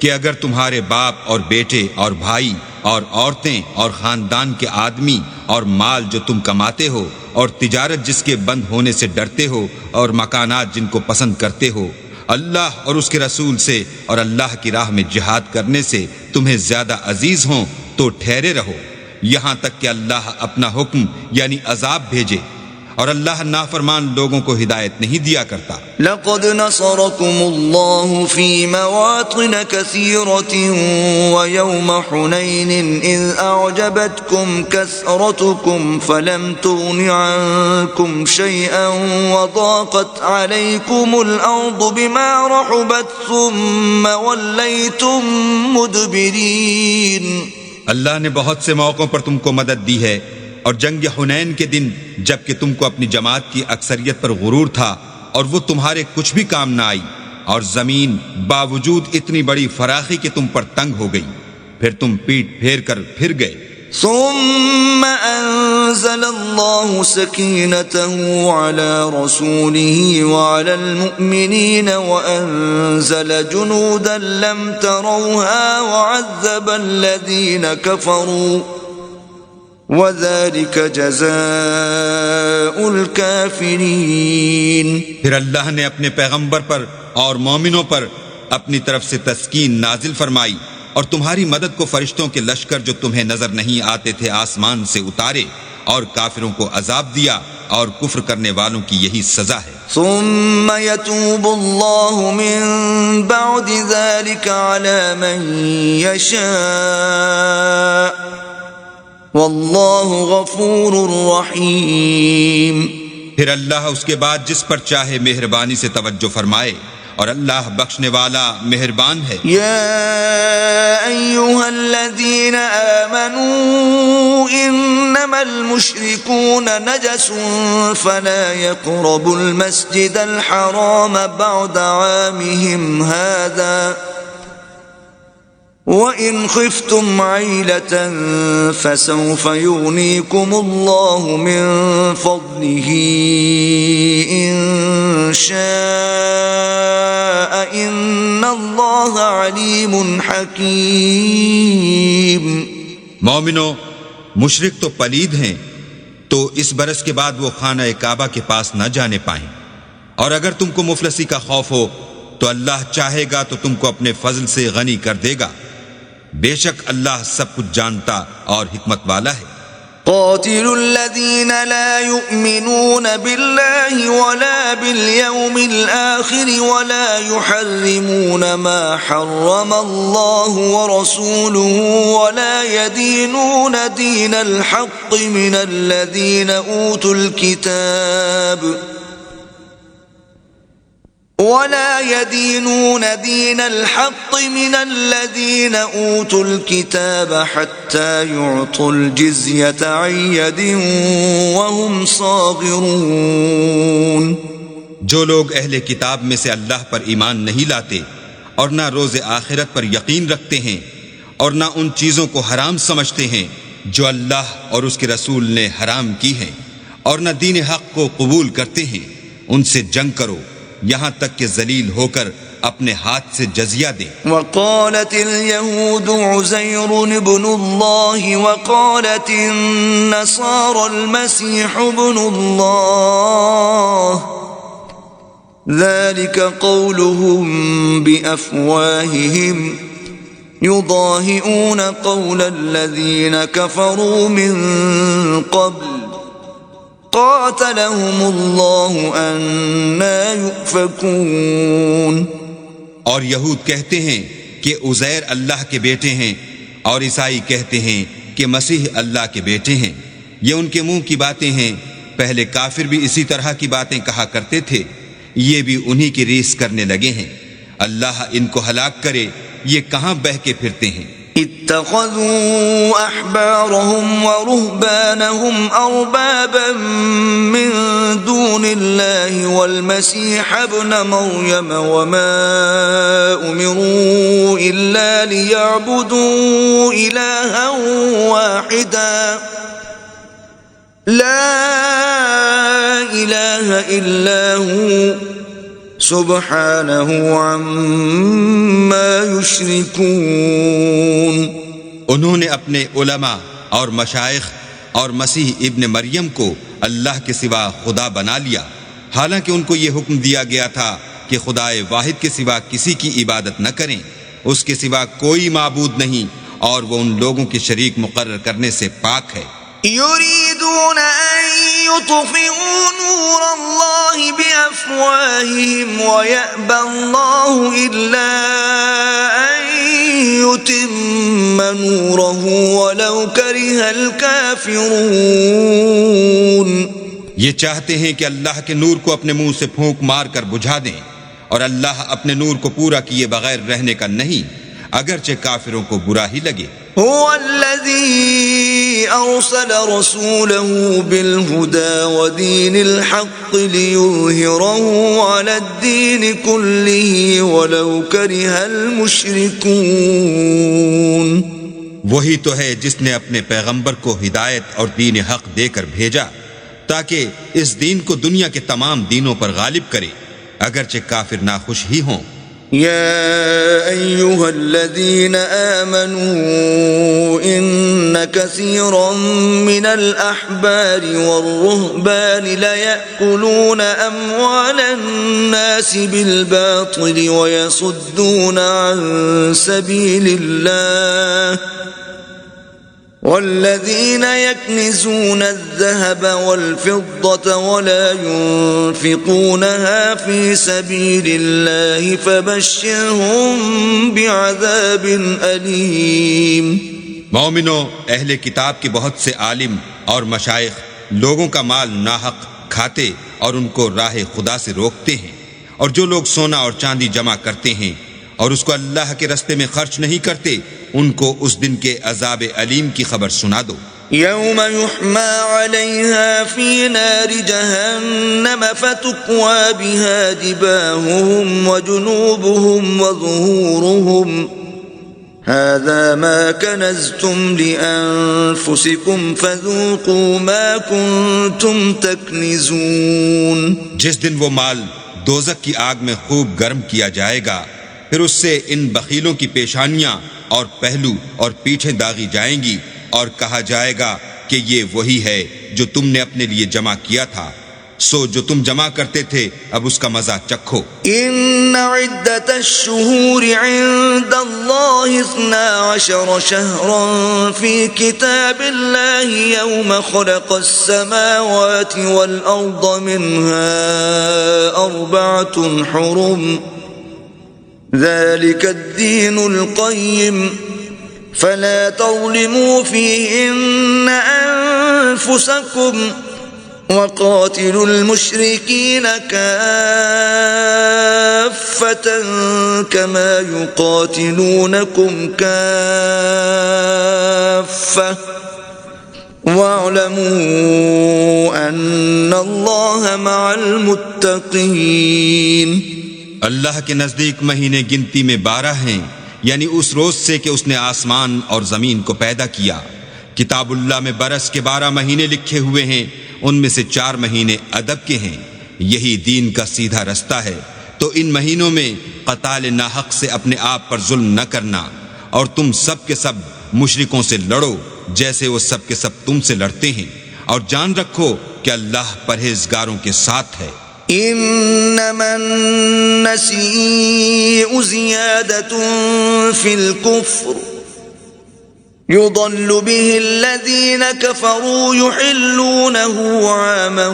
کہ اگر تمہارے باپ اور بیٹے اور بھائی اور عورتیں اور خاندان کے آدمی اور مال جو تم کماتے ہو اور تجارت جس کے بند ہونے سے ڈرتے ہو اور مکانات جن کو پسند کرتے ہو اللہ اور اس کے رسول سے اور اللہ کی راہ میں جہاد کرنے سے تمہیں زیادہ عزیز ہوں تو ٹھہرے رہو یہاں تک کہ اللہ اپنا حکم یعنی عذاب بھیجے، اور اللہ نافرمان لوگوں کو ہدایت نہیں دیا کرتا۔ لقد نصركم الله في مواطن كثيرة ويوم حنين إذ أعجبتكم كثرتكم فلم تغن عنكم شيئا وضاقت عليكم الأرض بما رحبت ثم وليتم مدبرين۔ اللہ نے بہت سے موقعوں پر تم کو مدد دی ہے، اور جنگ حنین کے دن جب کہ تم کو اپنی جماعت کی اکثریت پر غرور تھا اور وہ تمہارے کچھ بھی کام نہ آئی، اور زمین باوجود اتنی بڑی فراخی کہ تم پر تنگ ہو گئی، پھر تم پیٹ پھیر کر پھر گئے۔ ثم انزل الله سكينته على رسوله وعلى المؤمنين وانزل جنودا لم تروها وعذب الذين كفروا وَذَلِكَ جَزَاءُ الْكَافِرِينَ۔ پھر اللہ نے اپنے پیغمبر پر اور مومنوں پر اپنی طرف سے تسکین نازل فرمائی، اور تمہاری مدد کو فرشتوں کے لشکر جو تمہیں نظر نہیں آتے تھے آسمان سے اتارے، اور کافروں کو عذاب دیا، اور کفر کرنے والوں کی یہی سزا ہے۔ ثم يتوب الله من بعد ذلك على من يشاء واللہ غفور رحیم۔ پھر اللہ اس کے بعد جس پر چاہے مہربانی سے توجہ فرمائے، اور اللہ بخشنے والا مہربان ہے۔ یا ایہا الذین آمنوا انما المشرکون نجس فلا يقربوا المسجد الحرام بعد عامهم هذا وَإِنْ خِفْتُمْ عَيْلَةً فَسَوْفَ يُغْنِيكُمُ اللَّهُ مِنْ فَضْلِهِ إِنْ شَاءَ إِنَّ اللَّهَ عَلِيمٌ حَكِيمٌ۔ مومنو، مشرک تو پلید ہیں، تو اس برس کے بعد وہ خانہ کعبہ کے پاس نہ جانے پائیں، اور اگر تم کو مفلسی کا خوف ہو تو اللہ چاہے گا تو تم کو اپنے فضل سے غنی کر دے گا، بے شک اللہ سب کچھ جانتا اور حکمت والا ہے۔ قاتلوا الذين لا يؤمنون بالله ولا باليوم الآخر ولا يحرمون ما حرم الله ورسوله ولا يدينون دين الحق من الذين أوتوا الكتاب حتى يعطوا الجزية عن يد وهم صاغرون. جو لوگ اہل کتاب میں سے اللہ پر ایمان نہیں لاتے اور نہ روز آخرت پر یقین رکھتے ہیں اور نہ ان چیزوں کو حرام سمجھتے ہیں جو اللہ اور اس کے رسول نے حرام کی ہیں اور نہ دین حق کو قبول کرتے ہیں، ان سے جنگ کرو یہاں تک کہ ذلیل ہو کر اپنے ہاتھ سے جزیہ دیں. وقالت اليهود عزير ابن الله وقالت النصارى المسيح ابن الله ذلك قولهم بأفواههم يضاهئون قول الذين كفروا من قبل قاتلهم الله أنى يؤفكون. اور یہود کہتے ہیں کہ عزیر اللہ کے بیٹے ہیں اور عیسائی کہتے ہیں کہ مسیح اللہ کے بیٹے ہیں. یہ ان کے منہ کی باتیں ہیں، پہلے کافر بھی اسی طرح کی باتیں کہا کرتے تھے، یہ بھی انہی کی ریس کرنے لگے ہیں. اللہ ان کو ہلاک کرے، یہ کہاں بہہ کے پھرتے ہیں. اتخذوا احبارهم ورهبانهم اربابا من دون الله والمسيح ابن مريم وما امروا الا ليعبدوا الها واحدا لا اله الا هو سبحانہ عما یشرکون. انہوں نے اپنے علماء اور مشائخ اور مسیح ابن مریم کو اللہ کے سوا خدا بنا لیا، حالانکہ ان کو یہ حکم دیا گیا تھا کہ خدائے واحد کے سوا کسی کی عبادت نہ کریں، اس کے سوا کوئی معبود نہیں اور وہ ان لوگوں کے شریک مقرر کرنے سے پاک ہے. يريدون أن يطفئوا نور الله بأفواههم ويأبى الله إلا أن يتم نوره ولو كره الكافرون. یہ چاہتے ہیں کہ اللہ کے نور کو اپنے منہ سے پھونک مار کر بجھا دیں، اور اللہ اپنے نور کو پورا کیے بغیر رہنے کا نہیں، اگرچہ کافروں کو برا ہی لگے. هو الذي أرسل رسوله بالهدى ودين الحق ليظهره على الدين كله ولو كره المشركون. وہی تو ہے جس نے اپنے پیغمبر کو ہدایت اور دین حق دے کر بھیجا تاکہ اس دین کو دنیا کے تمام دینوں پر غالب کرے، اگرچہ کافر ناخوش ہی ہوں. يا أيها الذين آمنوا إن كثيرا من الأحبار والرهبان ليأكلون أموال الناس بالباطل ويصدون عن سبيل الله والذين يكنزون الذهب والفضة ولا ينفقونها في سبيل الله فبشرهم بعذاب أليم. مومنو، اہل کتاب کے بہت سے عالم اور مشائخ لوگوں کا مال ناحق کھاتے اور ان کو راہ خدا سے روکتے ہیں، اور جو لوگ سونا اور چاندی جمع کرتے ہیں اور اس کو اللہ کے رستے میں خرچ نہیں کرتے، ان کو اس دن کے عذاب علیم کی خبر سنا دو. يوم يحمى عليها في نار جهنم فتكوى بها جباههم وجنوبهم وظهورهم هذا ما كنزتم لأنفسكم فذوقوا ما كنتم تكنزون. جس دن وہ مال دوزخ کی آگ میں خوب گرم کیا جائے گا، پھر اس سے ان بخیلوں کی پیشانیاں اور پہلو اور پیٹھیں داغی جائیں گی اور کہا جائے گا کہ یہ وہی ہے جو تم نے اپنے لیے جمع کیا تھا، سو جو تم جمع کرتے تھے اب اس کا مزہ چکھو۔ إن عدة الشهور عند الله 12 شهرا في كتاب الله يوم خلق السماوات والأرض منها 4 حرم ذلك الدين القيم فلا تظلموا فيهن أنفسكم وقاتلوا المشركين كافة كما يقاتلونكم كافة واعلموا أن الله مع المتقين۔ اللہ کے نزدیک مہینے گنتی میں 12 ہیں، یعنی اس روز سے کہ اس نے آسمان اور زمین کو پیدا کیا۔ کتاب اللہ میں برس کے 12 مہینے لکھے ہوئے ہیں، ان میں سے 4 مہینے ادب کے ہیں، یہی دین کا سیدھا رستہ ہے۔ تو ان مہینوں میں قتال ناحق سے اپنے آپ پر ظلم نہ کرنا، اور تم سب کے سب مشرکوں سے لڑو جیسے وہ سب کے سب تم سے لڑتے ہیں، اور جان رکھو کہ اللہ پرہیزگاروں کے ساتھ ہے۔ إنما النسيء زيادة في الكفر يضل به الذين كفروا يحلونه عاما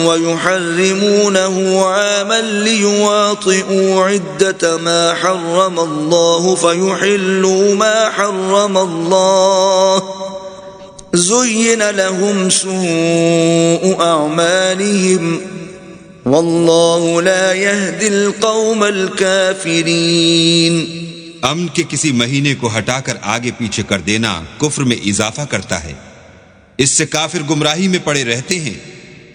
ويحرمونه عاما ليواطئوا عدة ما حرم الله فيحلوا ما حرم الله زين لهم سوء أعمالهم واللہ لا يهدي القوم الكافرین۔ امن کے کسی مہینے کو ہٹا کر آگے پیچھے کر دینا کفر میں اضافہ کرتا ہے، اس سے کافر گمراہی میں پڑے رہتے ہیں۔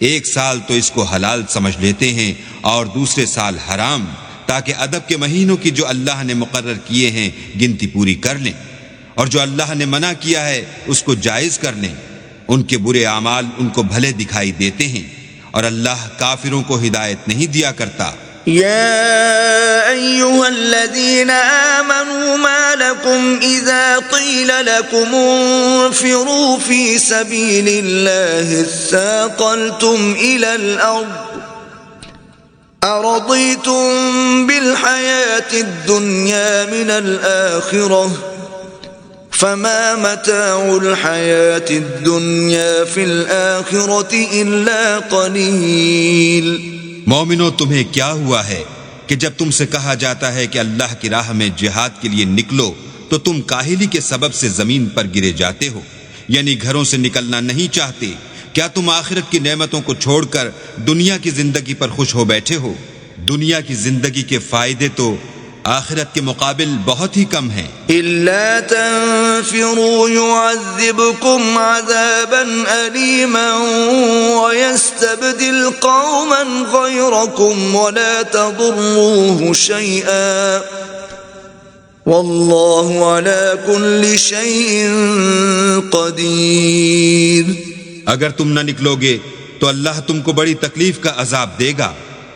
ایک سال تو اس کو حلال سمجھ لیتے ہیں اور دوسرے سال حرام، تاکہ ادب کے مہینوں کی جو اللہ نے مقرر کیے ہیں گنتی پوری کر لیں، اور جو اللہ نے منع کیا ہے اس کو جائز کر لیں۔ ان کے برے اعمال ان کو بھلے دکھائی دیتے ہیں، اور اللہ کافروں کو ہدایت نہیں دیا کرتا۔ يا أيها الذين آمنوا ما لكم إذا قيل لكم انفروا في سبيل الله اثاقلتم إلى الأرض أرضيتم بالحياة الدنيا من الآخرة فما متاع الحياة الدنيا في الآخرة إلا قليل۔ مومنو، تمہیں کیا ہوا ہے کہ جب تم سے کہا جاتا ہے کہ اللہ کی راہ میں جہاد کے لیے نکلو تو تم کاہلی کے سبب سے زمین پر گرے جاتے ہو، یعنی گھروں سے نکلنا نہیں چاہتے؟ کیا تم آخرت کی نعمتوں کو چھوڑ کر دنیا کی زندگی پر خوش ہو بیٹھے ہو؟ دنیا کی زندگی کے فائدے تو آخرت کے مقابل بہت ہی کم ہیں۔ إلا تنفروا يعذبكم عذابا أليما ويستبدل قوما غيركم ولا تضروه شيئا والله على كل شيء قدير۔ اگر تم نہ نکلو گے تو اللہ تم کو بڑی تکلیف کا عذاب دے گا،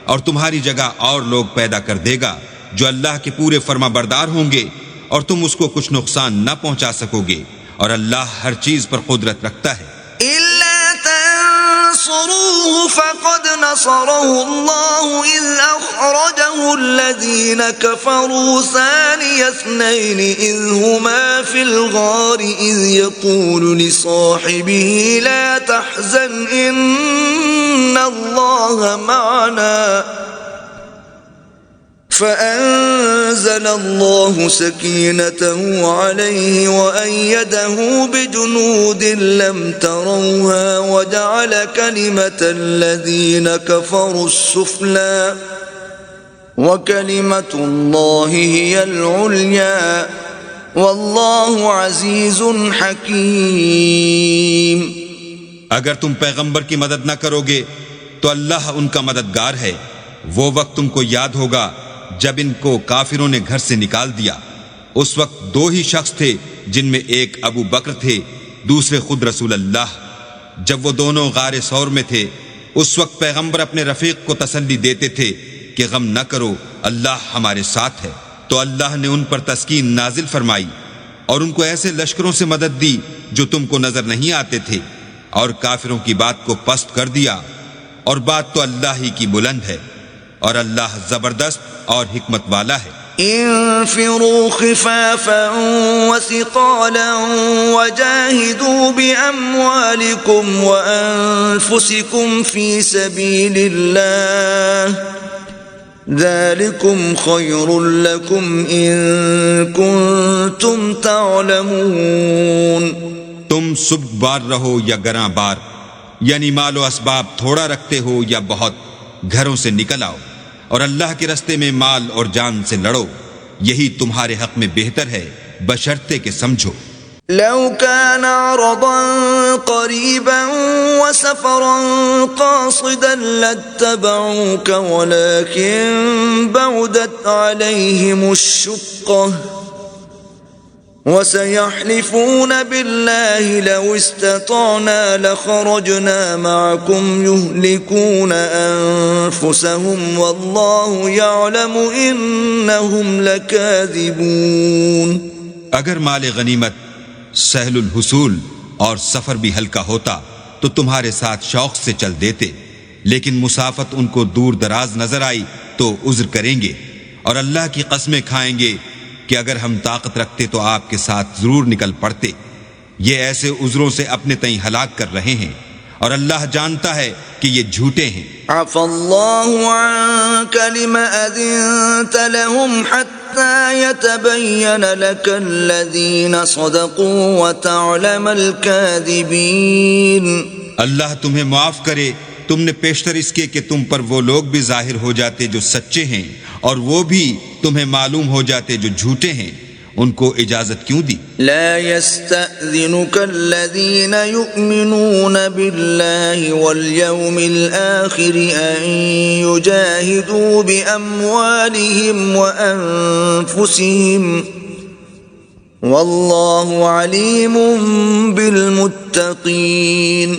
اور تمہاری جگہ اور لوگ پیدا کر دے گا جو اللہ کے پورے فرما بردار ہوں گے، اور تم اس کو کچھ نقصان نہ پہنچا سکو گے، اور اللہ ہر چیز پر قدرت رکھتا ہے۔ إلا تنصروه فقد نصره الله إذ أخرجه الذين كفروا ثاني اثنين إذ هما في الغار إذ يقول لصاحبه لا تحزن إن الله معنا فأنزل الله سكينته عليه وأيده بجنود لم تروها وجعل كلمة الذين كفروا السفلى وكلمة الله هي العليا والله عزيز حكيم۔ اگر تم پیغمبر کی مدد نہ کرو گے تو اللہ ان کا مددگار ہے۔ وہ وقت تم کو یاد ہوگا جب ان کو کافروں نے گھر سے نکال دیا، اس وقت 2 ہی شخص تھے، جن میں ایک ابو بکر تھے، دوسرے خود رسول اللہ۔ جب وہ دونوں غار ثور میں تھے، اس وقت پیغمبر اپنے رفیق کو تسلی دیتے تھے کہ غم نہ کرو، اللہ ہمارے ساتھ ہے۔ تو اللہ نے ان پر تسکین نازل فرمائی اور ان کو ایسے لشکروں سے مدد دی جو تم کو نظر نہیں آتے تھے، اور کافروں کی بات کو پست کر دیا، اور بات تو اللہ ہی کی بلند ہے، اور اللہ زبردست اور حکمت والا ہے۔ انفروا خفافا وثقالا وجاهدوا بأموالكم وأنفسكم في سبيل الله ذلكم خير لكم إن كنتم تعلمون۔ تم سبک بار رہو یا گراں بار، یعنی مال و اسباب تھوڑا رکھتے ہو یا بہت، گھروں سے نکل آؤ اور اللہ کے رستے میں مال اور جان سے لڑو، یہی تمہارے حق میں بہتر ہے بشرطے کہ سمجھو۔ لو كان عرضا قريبا وسفرا قاصدا لاتبعوك ولكن بعدت عليهم الشقة وسيحلفون بالله لو استطعنا لخرجنا معكم يهلكون أنفسهم والله يعلم إنهم لكاذبون۔ اگر مال غنیمت سہل الحصول اور سفر بھی ہلکا ہوتا تو تمہارے ساتھ شوق سے چل دیتے، لیکن مسافت ان کو دور دراز نظر آئی تو عذر کریں گے، اور اللہ کی قسمیں کھائیں گے کہ اگر ہم طاقت رکھتے تو آپ کے ساتھ ضرور نکل پڑتے۔ یہ ایسے عذروں سے اپنے تئیں ہلاک کر رہے ہیں، اور اللہ جانتا ہے کہ یہ جھوٹے ہیں۔ عفا اللہ عنک لم اذنت لهم حتى يتبين لك الذين صدقوا وتعلم الكاذبين۔ اللہ تمہیں معاف کرے، تم نے پیشتر اس کے کہ تم پر وہ لوگ بھی ظاہر ہو جاتے جو سچے ہیں، اور وہ بھی تمہیں معلوم ہو جاتے جو جھوٹے ہیں۔ ان کو اجازت کیوں دی؟ لا يستأذنك الذين يؤمنون بالله واليوم الآخر أن يجاهدوا بأموالهم وأنفسهم والله عليم بالمتقين۔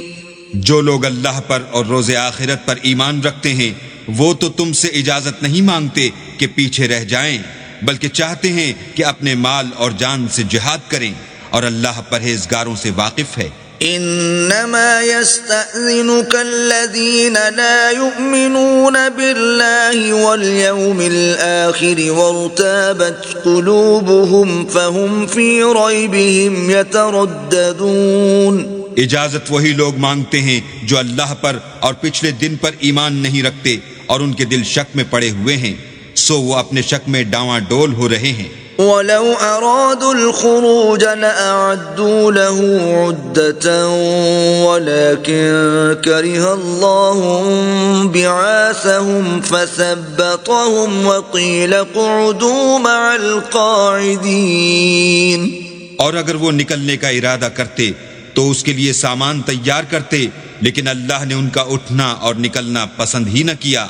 جو لوگ اللہ پر اور روز آخرت پر ایمان رکھتے ہیں وہ تو تم سے اجازت نہیں مانگتے کہ پیچھے رہ جائیں، بلکہ چاہتے ہیں کہ اپنے مال اور جان سے جہاد کریں، اور اللہ پرہیزگاروں سے واقف ہے۔ انما يستأذنك الذين لا يؤمنون بالله واليوم الآخر وارتابت قلوبهم فهم في ريبهم يترددون۔ اجازت وہی لوگ مانگتے ہیں جو اللہ پر اور پچھلے دن پر ایمان نہیں رکھتے اور ان کے دل شک میں پڑے ہوئے ہیں، سو وہ اپنے شک میں ڈاواں ڈول ہو رہے ہیں۔ وَلَوْ أَرَادُوا الْخُرُوجَ لَأَعَدُّوا لَهُ عُدَّةً وَلَكِنْ كَرِهَ اللَّهُ انبِعَاثَهُمْ فَثَبَّطَهُمْ وَقِيلَ اقْعُدُوا مَعَ الْقَاعِدِينَ۔ اور اگر وہ نکلنے کا ارادہ کرتے تو اس کے لیے سامان تیار کرتے، لیکن اللہ نے ان کا اٹھنا اور نکلنا پسند ہی نہ کیا،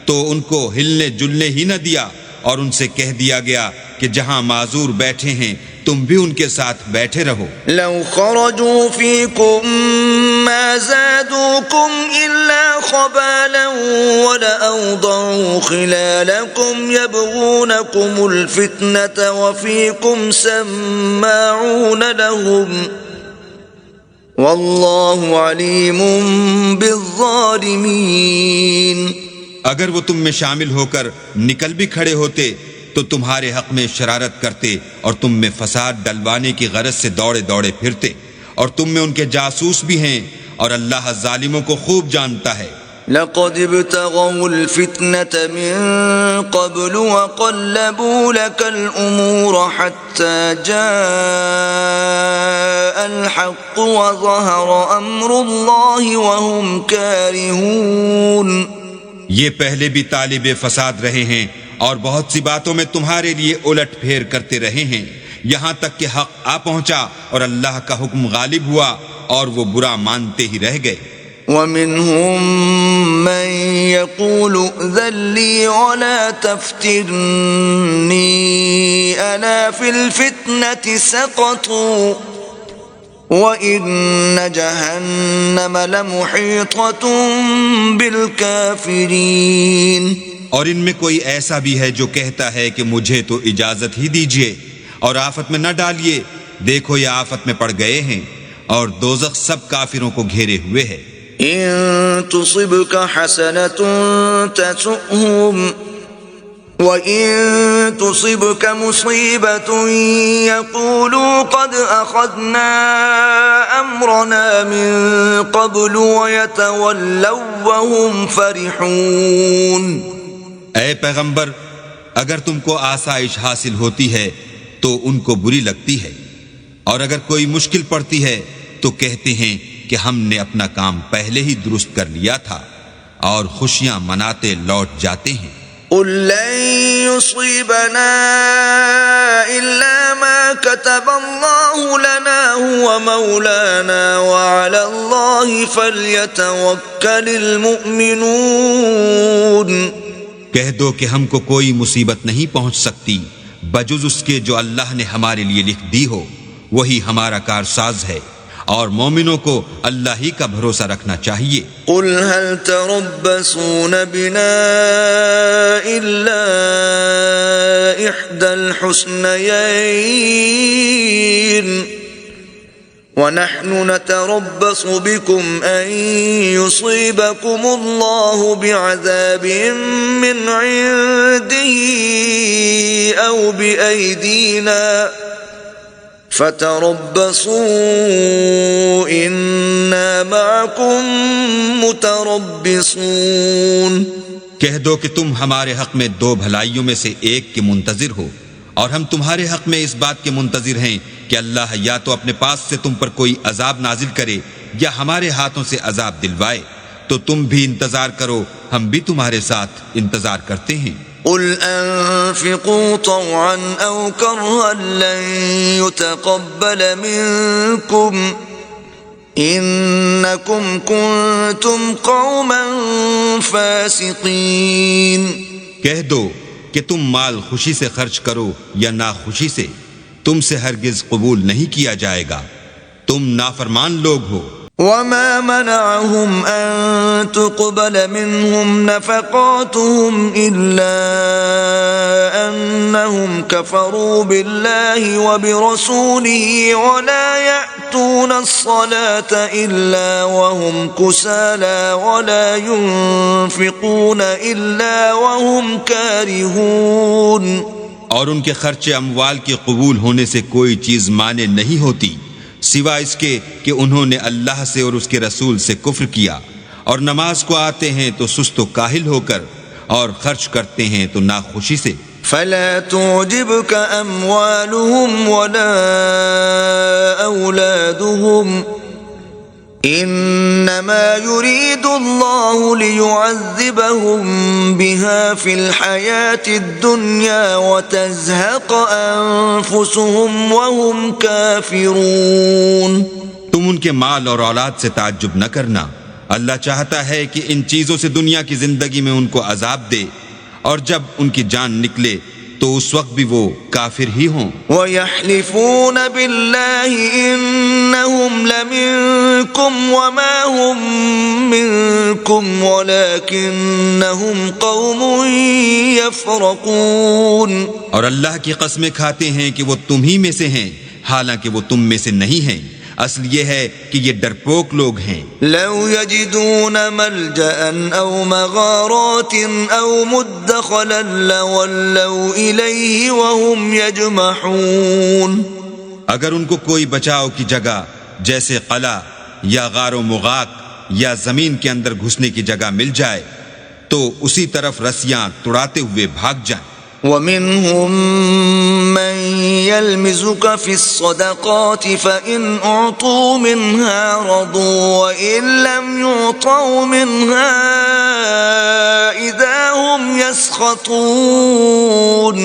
تو ان کو ہلنے جلنے ہی نہ دیا، اور ان سے کہہ دیا گیا کہ جہاں معذور بیٹھے ہیں تم بھی ان کے ساتھ بیٹھے رہو۔ لو خرجوا فيكم ما زادوكم إلا خبالا ولأوضعوا خلالكم يبغونكم الفتنة وفيكم سماعون لهم والله عليم بالظالمين۔ اگر وہ تم میں شامل ہو کر نکل بھی کھڑے ہوتے تو تمہارے حق میں شرارت کرتے اور تم میں فساد ڈلوانے کی غرض سے دوڑے دوڑے پھرتے، اور تم میں ان کے جاسوس بھی ہیں، اور اللہ ظالموں کو خوب جانتا ہے۔ لقد ابتغوا الفتنة من قبل وقلبوا لك الأمور حتى جاء الحق وظهر أمر الله وهم كارهون۔ یہ پہلے بھی طالب فساد رہے ہیں اور بہت سی باتوں میں تمہارے لیے الٹ پھیر کرتے رہے ہیں، یہاں تک کہ حق آ پہنچا اور اللہ کا حکم غالب ہوا اور وہ برا مانتے ہی رہ گئے۔ وَمِنْهُمْ مَنْ يَقُولُ ائْذَنْ لِي وَلَا تَفْتِنِّي أَلَا فِي الْفِتْنَةِ سَقَطُوا وَإِنَّ جَهَنَّمَ لَمُحِيطَةٌ بِالْكَافِرِينَ۔ اور ان میں کوئی ایسا بھی ہے جو کہتا ہے کہ مجھے تو اجازت ہی دیجیے اور آفت میں نہ ڈالیے، دیکھو یہ آفت میں پڑ گئے ہیں، اور دوزخ سب کافروں کو گھیرے ہوئے ہے۔ إن تصبك حسنة تسؤهم وإن تصبك مصيبة يقولوا قد أخذنا أمرنا من قبل ويتولوا وهم فرحون۔ اے پیغمبر، اگر تم کو آسائش حاصل ہوتی ہے تو ان کو بری لگتی ہے، اور اگر کوئی مشکل پڑتی ہے تو کہتے ہیں کہ ہم نے اپنا کام پہلے ہی درست کر لیا تھا، اور خوشیاں مناتے لوٹ جاتے ہیں۔ قل لن يصيبنا إلا ما كتب الله لنا هو مولانا وعلى الله فليتوكل المؤمنون۔ کہہ دو کہ ہم کو کوئی مصیبت نہیں پہنچ سکتی بجز اس کے جو اللہ نے ہمارے لیے لکھ دی ہو، وہی ہمارا کارساز ہے، اور مومنوں کو اللہ ہی کا بھروسہ رکھنا چاہیے۔ قل هل تربصون بنا إلا إحدى الحسنيين ونحن نتربص بكم أن يصيبكم الله بعذاب من عنده أو بأيدينا فتربصوا إنا معكم متربصون۔ کہہ دو کہ تم ہمارے حق میں دو بھلائیوں میں سے ایک کے منتظر ہو، اور ہم تمہارے حق میں اس بات کے منتظر ہیں کہ اللہ یا تو اپنے پاس سے تم پر کوئی عذاب نازل کرے یا ہمارے ہاتھوں سے عذاب دلوائے، تو تم بھی انتظار کرو، ہم بھی تمہارے ساتھ انتظار کرتے ہیں۔ قل انفقوا طوعا او كرها لن يتقبل منكم انكم كنتم قوما فاسقين۔ کہہ دو کہ تم مال خوشی سے خرچ کرو یا ناخوشی سے، تم سے ہرگز قبول نہیں کیا جائے گا، تم نافرمان لوگ ہو۔ وما منعهم أن تقبل منهم نفقاتهم إلا أنهم كفروا بالله وبرسوله ولا يأتون الصلاة إلا وهم كسالى ولا ينفقون إلا وهم كارهون۔ اور ان کے خرچ اموال کے قبول ہونے سے کوئی چیز مانے نہیں ہوتی سوا اس کے کہ انہوں نے اللہ سے اور اس کے رسول سے کفر کیا، اور نماز کو آتے ہیں تو سست و کاہل ہو کر، اور خرچ کرتے ہیں تو ناخوشی سے۔ فلا تعجبك أموالهم ولا أولادهم إنما يريد الله ليعذبهم بها في الحياة الدنيا وتزهق أنفسهم وهم كافرون۔ تم ان کے مال اور اولاد سے تعجب نہ کرنا، اللہ چاہتا ہے کہ ان چیزوں سے دنیا کی زندگی میں ان کو عذاب دے، اور جب ان کی جان نکلے تو اس وقت بھی وہ کافر ہی ہوں۔ وَيَحْلِفُونَ بِاللَّهِ إِنَّهُمْ لَمِنكُمْ وَمَا هُمْ مِنكُمْ وَلَكِنَّهُمْ قَوْمٌ يَفْرَقُونَ۔ اور اللہ کی قسمیں کھاتے ہیں کہ وہ تم ہی میں سے ہیں، حالانکہ وہ تم میں سے نہیں ہیں، اصل یہ ہے کہ یہ ڈرپوک لوگ ہیں۔ لو يجدون ملجأ او مغارات او مدخلا لولوا الیہ وهم یجمحون۔ اگر ان کو کوئی بچاؤ کی جگہ جیسے قلعہ یا غار و مغاق یا زمین کے اندر گھسنے کی جگہ مل جائے تو اسی طرف رسیاں توڑاتے ہوئے بھاگ جائیں۔ وَمِنْهُمْ مَنْ يَلْمِزُكَ فِي الصَّدَقَاتِ فَإِنْ أُعْطُوا مِنْهَا رَضُوا وَإِنْ لَمْ يُعْطَوْا مِنْهَا إِذَا هُمْ يَسْخَطُونَ۔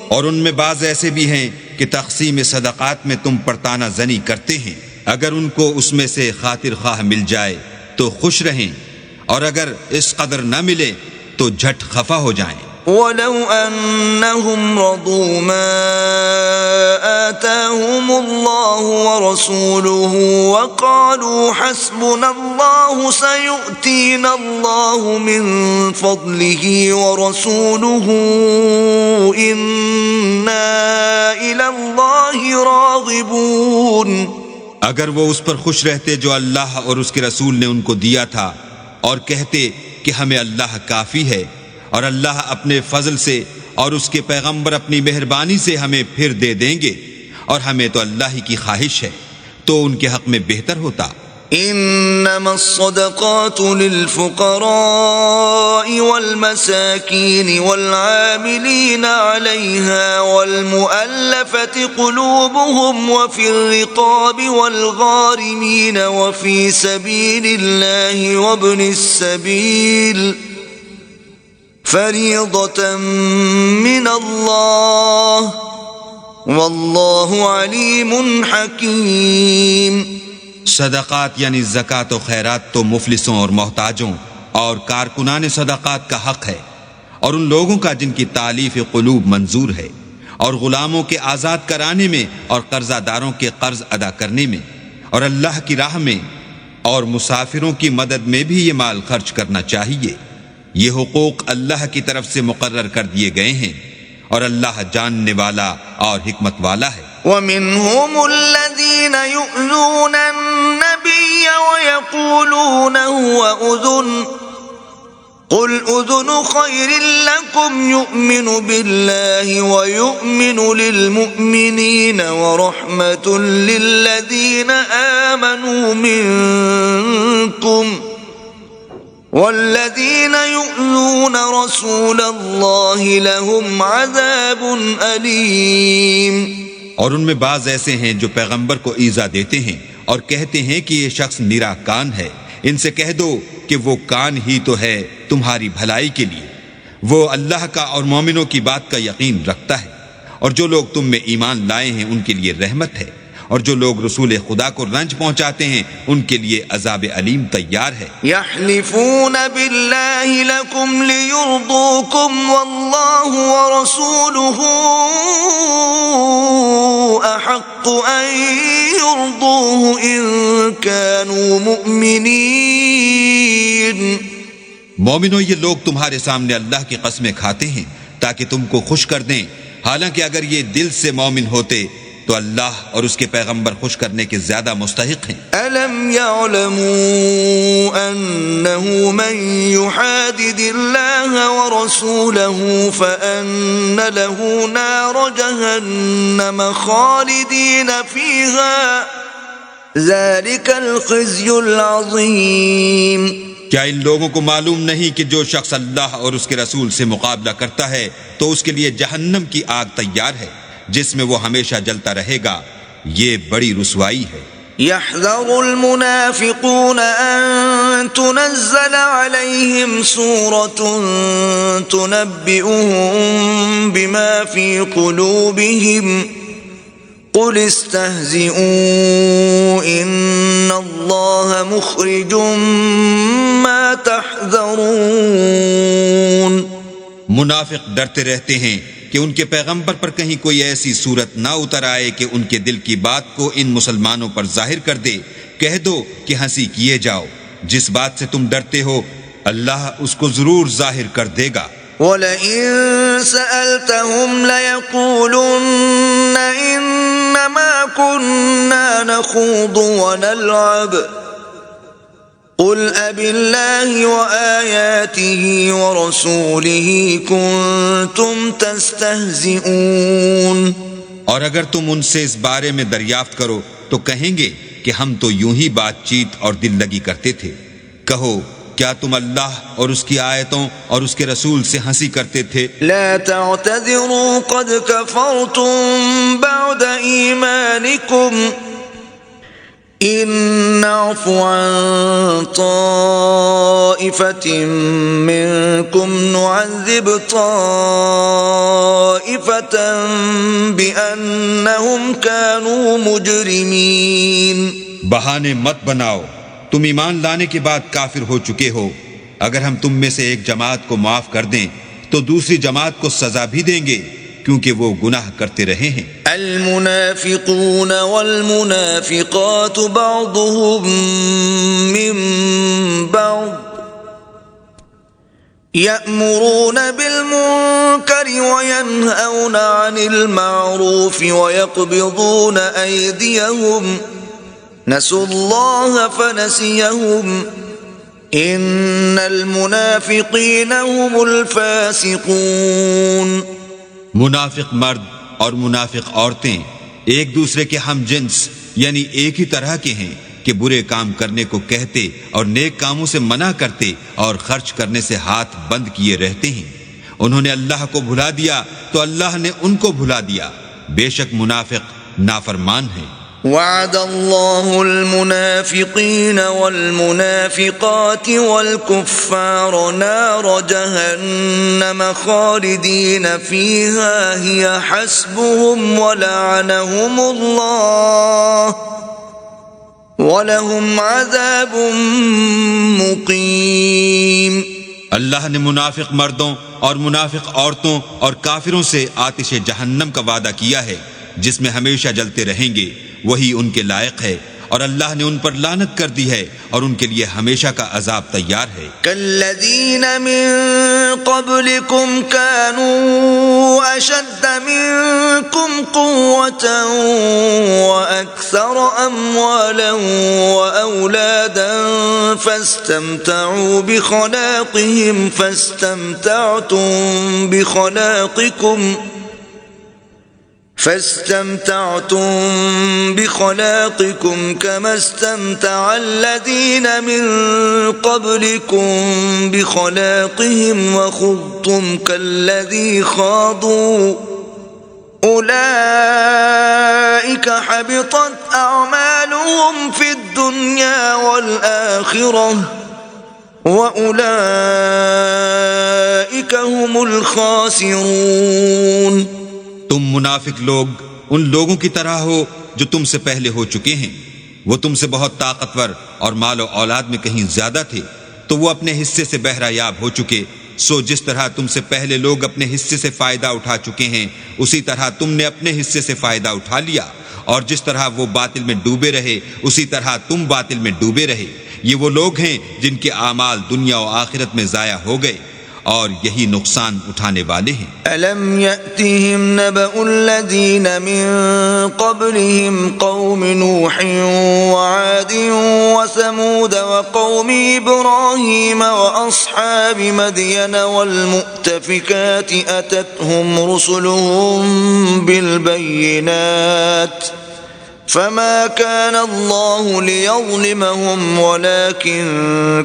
اور ان میں بعض ایسے بھی ہیں کہ تقسیم صدقات میں تم پر تانا زنی کرتے ہیں، اگر ان کو اس میں سے خاطر خواہ مل جائے تو خوش رہیں، اور اگر اس قدر نہ ملے تو جھٹ خفا ہو جائیں۔ وَلَوْ أَنَّهُمْ رَضُوا مَا آتَاهُمُ اللَّهُ وَرَسُولُهُ وَقَالُوا حَسْبُنَا اللَّهُ سَيُؤْتِينَا اللَّهُ مِنْ فَضْلِهِ وَرَسُولُهُ إِنَّا إِلَى اللَّهِ رَاغِبُونَ۔ اگر وہ اس پر خوش رہتے جو اللہ اور اس کے رسول نے ان کو دیا تھا، اور کہتے کہ ہمیں اللہ کافی ہے، اور اللہ اپنے فضل سے اور اس کے پیغمبر اپنی مہربانی سے ہمیں پھر دے دیں گے، اور ہمیں تو اللہ ہی کی خواہش ہے، تو ان کے حق میں بہتر ہوتا۔ انما الصدقات للفقراء والمساكين والعاملين عليها والمؤلفة قلوبهم وفي الرقاب والغارمين وفي سبيل الله وابن السبيل فريضة من الله والله عليم حكيم۔ صدقات یعنی زکوٰۃ و خیرات تو مفلسوں اور محتاجوں اور کارکنان صدقات کا حق ہے، اور ان لوگوں کا جن کی تالیف قلوب منظور ہے، اور غلاموں کے آزاد کرانے میں، اور قرضہ داروں کے قرض ادا کرنے میں، اور اللہ کی راہ میں، اور مسافروں کی مدد میں بھی یہ مال خرچ کرنا چاہیے۔ یہ حقوق اللہ کی طرف سے مقرر کر دیے گئے ہیں، اور اللہ جاننے والا اور حکمت والا ہے۔ وَمِنْهُمُ الَّذِينَ يُؤْذُونَ النَّبِيَّ وَيَقُولُونَ هُوَ أُذُنٌ قُلْ أُذُنُ خَيْرٍ لَكُمْ يُؤْمِنُ بِاللَّهِ وَيُؤْمِنُ لِلْمُؤْمِنِينَ وَرَحْمَةٌ لِلَّذِينَ آمَنُوا مِنْكُمْ وَالَّذِينَ يُؤْذُونَ رَسُولَ اللَّهِ لَهُمْ عَذَابٌ أَلِيمٌ۔ اور ان میں بعض ایسے ہیں جو پیغمبر کو ایذا دیتے ہیں اور کہتے ہیں کہ یہ شخص نیرا کان ہے۔ ان سے کہہ دو کہ وہ کان ہی تو ہے تمہاری بھلائی کے لیے، وہ اللہ کا اور مومنوں کی بات کا یقین رکھتا ہے، اور جو لوگ تم میں ایمان لائے ہیں ان کے لیے رحمت ہے، اور جو لوگ رسول خدا کو رنج پہنچاتے ہیں ان کے لیے عذاب علیم تیار ہے۔ یحلفون باللہ لکم لیرضوکم واللہ ورسولہ احق ان یرضوہ ان کانوا مؤمنین۔ مومنو، یہ لوگ تمہارے سامنے اللہ کی قسمیں کھاتے ہیں تاکہ تم کو خوش کر دیں، حالانکہ اگر یہ دل سے مومن ہوتے تو اللہ اور اس کے پیغمبر خوش کرنے کے زیادہ مستحق ہیں۔ أَلَمْ يَعْلَمُوا أَنَّهُ مَنْ يُحَادِدِ اللَّهَ وَرَسُولَهُ فَأَنَّ لَهُ نَارَ جَهَنَّمَ خَالِدِينَ فِيهَا ذَلِكَ الْخِزْيُ الْعَظِيمُ۔ کیا ان لوگوں کو معلوم نہیں کہ جو شخص اللہ اور اس کے رسول سے مقابلہ کرتا ہے تو اس کے لیے جہنم کی آگ تیار ہے جس میں وہ ہمیشہ جلتا رہے گا، یہ بڑی رسوائی ہے۔ يحذر المنافقون أن تنزل عليهم سورة تنبئهم بما في قلوبهم قل استهزئوا إن الله مخرج ما تحذرون۔ منافق ڈرتے رہتے ہیں کہ ان کے پیغمبر پر کہیں کوئی ایسی صورت نہ اتر آئے کہ ان کے دل کی بات کو ان مسلمانوں پر ظاہر کر دے۔ کہہ دو کہ ہنسی کیے جاؤ، جس بات سے تم ڈرتے ہو اللہ اس کو ضرور ظاہر کر دے گا۔ وَلَئِن سَأَلْتَهُمْ لَيَقُولُنَّ إِنَّمَا كُنَّا نَخُوضُ وَنَلْعَبُ قُلْ أَبِاللَّهِ وَآيَاتِهِ وَرَسُولِهِ كُنتُمْ تَسْتَهْزِئُونَ۔ اور اگر تم ان سے اس بارے میں دریافت کرو تو کہیں گے کہ ہم تو یوں ہی بات چیت اور دل لگی کرتے تھے۔ کہو کیا تم اللہ اور اس کی آیتوں اور اس کے رسول سے ہنسی کرتے تھے؟ لا تعتذروا قد كفرتم بعد ایمانکم ان نعف عن طائفة منكم نعذب طائفة بأنهم كانوا مجرمين۔ بہانے مت بناؤ، تم ایمان لانے کے بعد کافر ہو چکے ہو۔ اگر ہم تم میں سے ایک جماعت کو معاف کر دیں تو دوسری جماعت کو سزا بھی دیں گے کیونکہ وہ گناہ کرتے رہے ہیں۔ المنافقون والمنافقات بعضهم من بعض يأمرون بالمنكر وينهون عن المعروف ويقبضون أيديهم نسوا الله فنسيهم إن المنافقين هم الفاسقون. منافق مرد اور منافق عورتیں ایک دوسرے کے ہم جنس یعنی ایک ہی طرح کے ہیں کہ برے کام کرنے کو کہتے اور نیک کاموں سے منع کرتے اور خرچ کرنے سے ہاتھ بند کیے رہتے ہیں. انہوں نے اللہ کو بھلا دیا تو اللہ نے ان کو بھلا دیا. بے شک منافق نافرمان ہیں. وعد الله المنافقين والمنافقات والكفار نار جهنم خالدين فيها هي حسبهم ولعنهم الله ولهم عذاب مقيم. اللہ نے منافق مردوں اور منافق عورتوں اور کافروں سے آتش جہنم کا وعدہ کیا ہے جس میں ہمیشہ جلتے رہیں گے، وہی ان کے لائق ہے، اور اللہ نے ان پر لعنت کر دی ہے اور ان کے لیے ہمیشہ کا عذاب تیار ہے. كالذين من قبلكم كانوا أشد منكم قوة وأكثر أموالا وأولادا فاستمتعوا بخلاقكم كما استمتع الذين من قبلكم بخلاقهم وخضتم كالذي خاضوا أولئك حبطت أعمالهم في الدنيا والآخرة وأولئك هم الخاسرون. تم منافق لوگ ان لوگوں کی طرح ہو جو تم سے پہلے ہو چکے ہیں. وہ تم سے بہت طاقتور اور مال و اولاد میں کہیں زیادہ تھے تو وہ اپنے حصے سے بہرہ یاب ہو چکے. سو جس طرح تم سے پہلے لوگ اپنے حصے سے فائدہ اٹھا چکے ہیں اسی طرح تم نے اپنے حصے سے فائدہ اٹھا لیا، اور جس طرح وہ باطل میں ڈوبے رہے اسی طرح تم باطل میں ڈوبے رہے. یہ وہ لوگ ہیں جن کے اعمال دنیا و آخرت میں ضائع ہو گئے اور یہی نقصان اٹھانے والے ہیں. أَلَمْ يَأْتِهِمْ نَبَأُ الَّذِينَ مِن قَبْلِهِمْ قَوْمِ نُوحٍ وَعَادٍ وَثَمُودَ وَقَوْمِ إِبْرَاهِيمَ وَأَصْحَابِ مَدْيَنَ وَالْمُؤْتَفِكَاتِ أَتَتْهُمْ رُسُلُهُم بِالْبَيِّنَاتِ فما كان الله ليظلمهم ولكن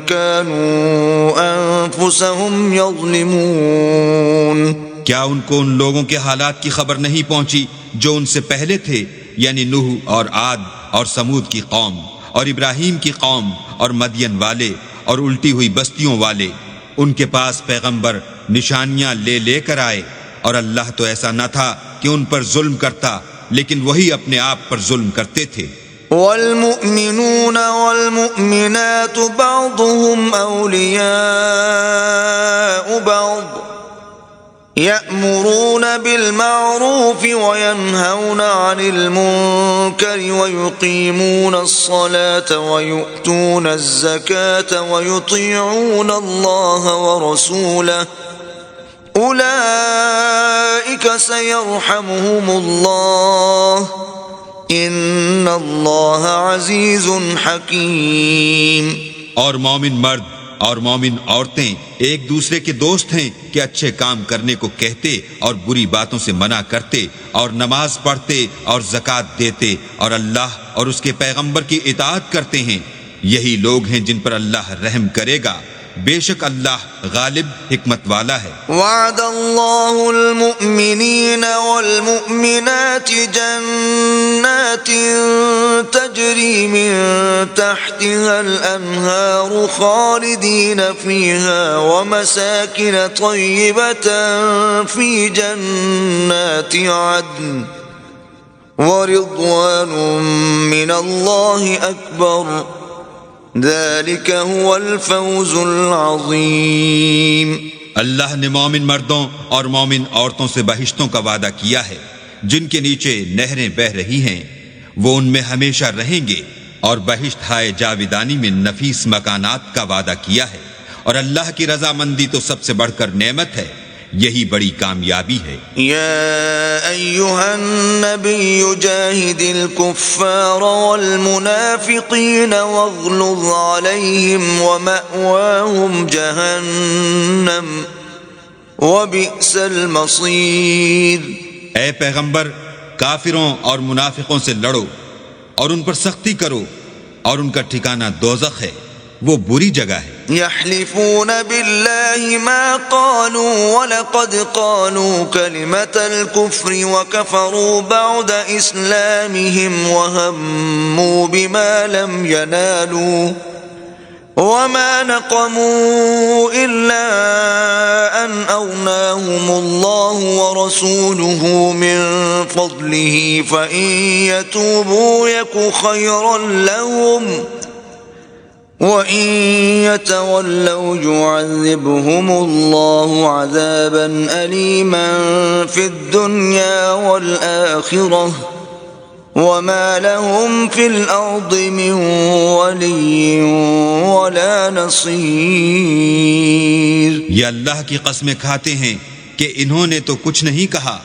كانوا أنفسهم يظلمون. کیا ان کو ان لوگوں کے حالات کی خبر نہیں پہنچی جو ان سے پہلے تھے، یعنی نوح اور عاد اور سمود کی قوم اور ابراہیم کی قوم اور مدین والے اور الٹی ہوئی بستیوں والے؟ ان کے پاس پیغمبر نشانیاں لے کر آئے، اور اللہ تو ایسا نہ تھا کہ ان پر ظلم کرتا، لیکن وہی اپنے آپ پر ظلم کرتے تھے. والمؤمنون والمؤمنات بعضهم أولياء بعض يأمرون بالمعروف وينهون عن المنكر ويقيمون الصلاة ويؤتون الزكاة ويطيعون الله ورسوله أولئك سيرحمهم الله إن الله عزيز حكيم. اور مومن مرد اور مومن عورتیں ایک دوسرے کے دوست ہیں کہ اچھے کام کرنے کو کہتے اور بری باتوں سے منع کرتے اور نماز پڑھتے اور زکوٰۃ دیتے اور اللہ اور اس کے پیغمبر کی اطاعت کرتے ہیں. یہی لوگ ہیں جن پر اللہ رحم کرے گا. بے شک اللہ غالب حکمت والا ہے. وعد الله المؤمنين والمؤمنات جنات تجري من تحتها الأنهار خالدين فيها ومساكن طيبة في جنات عدن ورضوان من الله أكبر ذلك هو الفوز العظیم. اللہ نے مومن مردوں اور مومن عورتوں سے بہشتوں کا وعدہ کیا ہے جن کے نیچے نہریں بہہ رہی ہیں، وہ ان میں ہمیشہ رہیں گے، اور بہشت ہائے جاویدانی میں نفیس مکانات کا وعدہ کیا ہے. اور اللہ کی رضامندی تو سب سے بڑھ کر نعمت ہے. یہی بڑی کامیابی ہے۔ يا أيها النبي جاهد الكفار والمنافقين واغلظ عليهم ومأواهم جهنم وبئس المصير۔ اے پیغمبر، کافروں اور منافقوں سے لڑو اور ان پر سختی کرو، اور ان کا ٹھکانہ دوزخ ہے، وہ بری جگہ ہے۔ يحلفون بالله ما قالوا ولقد قالوا كلمة الكفر وكفروا بعد إسلامهم وهموا بما لم ينالوا وما نقموا إلا أن أغناهم الله ورسوله من فضله فإن يتوبوا يك خيرا لهم وَإِن يَتَوَلَّوْا يُعَذِّبْهُمُ اللَّهُ عَذَابًا أَلِيمًا فِي الدُّنْيَا وَالْآخِرَةِ وَمَا لَهُمْ فِي الْأَرْضِ مِنْ وَلِيٍّ وَلَا نَصِيرٍ۔ یہ اللہ کی قسمیں کھاتے ہیں کہ انہوں نے تو کچھ نہیں کہا،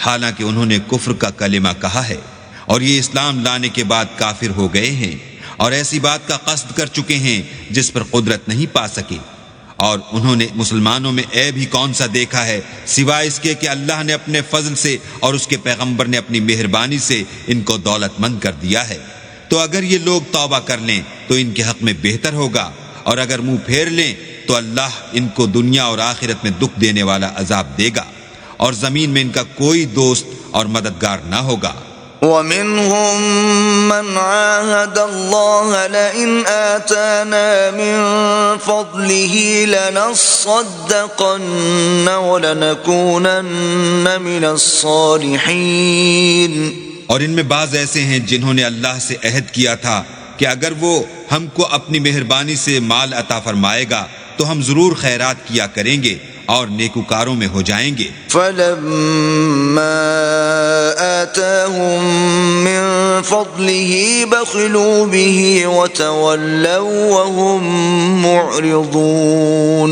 حالانکہ انہوں نے کفر کا کلمہ کہا ہے، اور یہ اسلام لانے کے بعد کافر ہو گئے ہیں، اور ایسی بات کا قصد کر چکے ہیں جس پر قدرت نہیں پا سکے۔ اور انہوں نے مسلمانوں میں عیب ہی کون سا دیکھا ہے سوائے اس کے کہ اللہ نے اپنے فضل سے اور اس کے پیغمبر نے اپنی مہربانی سے ان کو دولت مند کر دیا ہے۔ تو اگر یہ لوگ توبہ کر لیں تو ان کے حق میں بہتر ہوگا، اور اگر منہ پھیر لیں تو اللہ ان کو دنیا اور آخرت میں دکھ دینے والا عذاب دے گا، اور زمین میں ان کا کوئی دوست اور مددگار نہ ہوگا۔ وَمِنْهُمْ مَنْ عَاهَدَ اللَّهَ لَئِنْ آتَانَا مِنْ فَضْلِهِ لَنَصَّدَّقَنَّ وَلَنَكُونَنَّ مِنَ الصَّالِحِينَ۔ اور ان میں بعض ایسے ہیں جنہوں نے اللہ سے عہد کیا تھا کہ اگر وہ ہم کو اپنی مہربانی سے مال عطا فرمائے گا تو ہم ضرور خیرات کیا کریں گے اور نیکوکاروں میں ہو جائیں گے۔ فَلَمَّا آتَاهُم مِّن فَضْلِهِ بَخِلُوا بِهِ وَتَوَلَّوْا وَهُم مُّعْرِضُونَ۔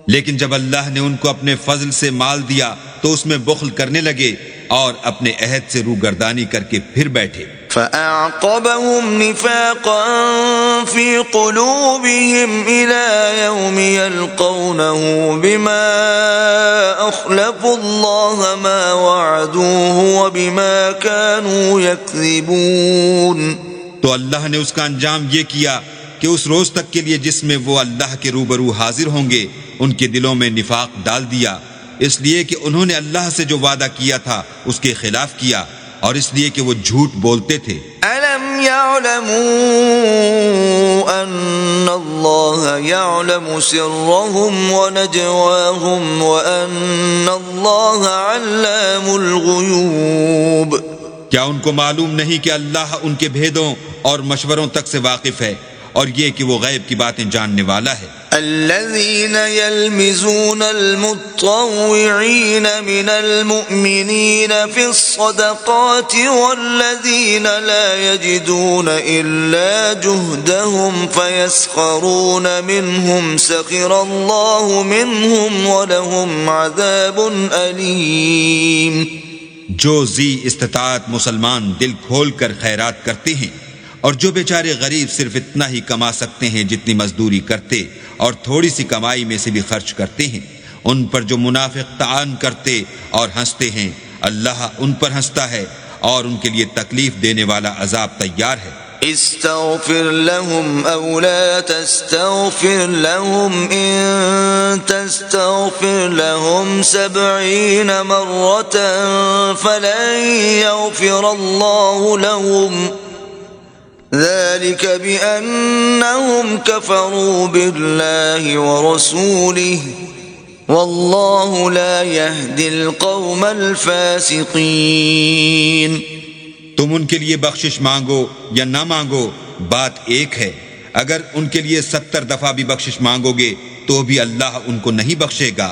لیکن جب اللہ نے ان کو اپنے فضل سے مال دیا تو اس میں بخل کرنے لگے اور اپنے عہد سے روگردانی کر کے پھر بیٹھے۔ فَأَعْقَبَهُمْ نِفَاقًا فِي قُلُوبِهِمْ إِلَى يَوْمِ يَلْقَوْنَهُ بِمَا أَخْلَفُوا اللَّهَ مَا وَعَدُوهُ وَبِمَا كَانُوا يَكْذِبُونَ۔ تو اللہ نے اس کا انجام یہ کیا کہ اس روز تک کے لیے جس میں وہ اللہ کے روبرو حاضر ہوں گے ان کے دلوں میں نفاق ڈال دیا، اس لیے کہ انہوں نے اللہ سے جو وعدہ کیا تھا اس کے خلاف کیا، اور اس لیے کہ وہ جھوٹ بولتے تھے۔ أَلَمْ يَعْلَمُوا أَنَّ اللَّهَ يَعْلَمُ سِرَّهُمْ وَنَجْوَاهُمْ وَأَنَّ اللَّهَ عَلَّامُ الْغُيُوبِ۔ کیا ان کو معلوم نہیں کہ اللہ ان کے بھیدوں اور مشوروں تک سے واقف ہے، اور یہ کہ وہ غیب کی باتیں جاننے والا ہے۔ الذين يلمزون المطوعين من المؤمنين في الصدقات والذين لا يجدون إلا جهدهم فيسخرون منهم سخر الله منهم ولهم عذاب أليم۔ جو ذی استطاعت مسلمان دل کھول کر خیرات کرتے ہیں، اور جو بیچارے غریب صرف اتنا ہی کما سکتے ہیں جتنی مزدوری کرتے اور تھوڑی سی کمائی میں سے بھی خرچ کرتے ہیں، ان پر جو منافق طعن کرتے اور ہنستے ہیں، اللہ ان پر ہنستا ہے اور ان کے لیے تکلیف دینے والا عذاب تیار ہے۔ استغفر لهم او لا تستغفر لهم ان تستغفر لهم 70 مرة فلن يغفر الله لهم ذلك بأنهم كفروا بالله ورسوله والله لا يهدي القوم الفاسقين۔ تم ان کے لیے بخشش مانگو یا نہ مانگو، بات ایک ہے۔ اگر ان کے لیے 70 دفعہ بھی بخشش مانگو گے تو بھی اللہ ان کو نہیں بخشے گا،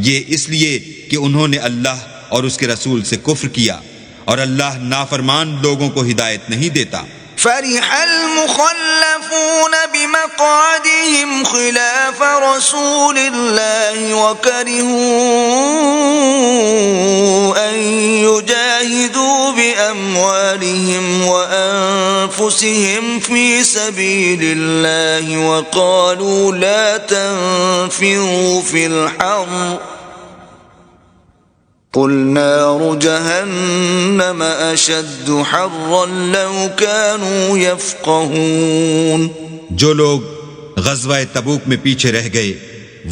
یہ اس لیے کہ انہوں نے اللہ اور اس کے رسول سے کفر کیا، اور اللہ نافرمان لوگوں کو ہدایت نہیں دیتا۔ فرح المخلفون بمقعدهم خلاف رسول الله وكرهوا أن يجاهدوا بأموالهم وأنفسهم في سبيل الله وقالوا لا تنفروا في الحر قل نار جهنم أشد حرا لو كانوا يفقهون. جو لوگ غزوہ تبوک میں پیچھے رہ گئے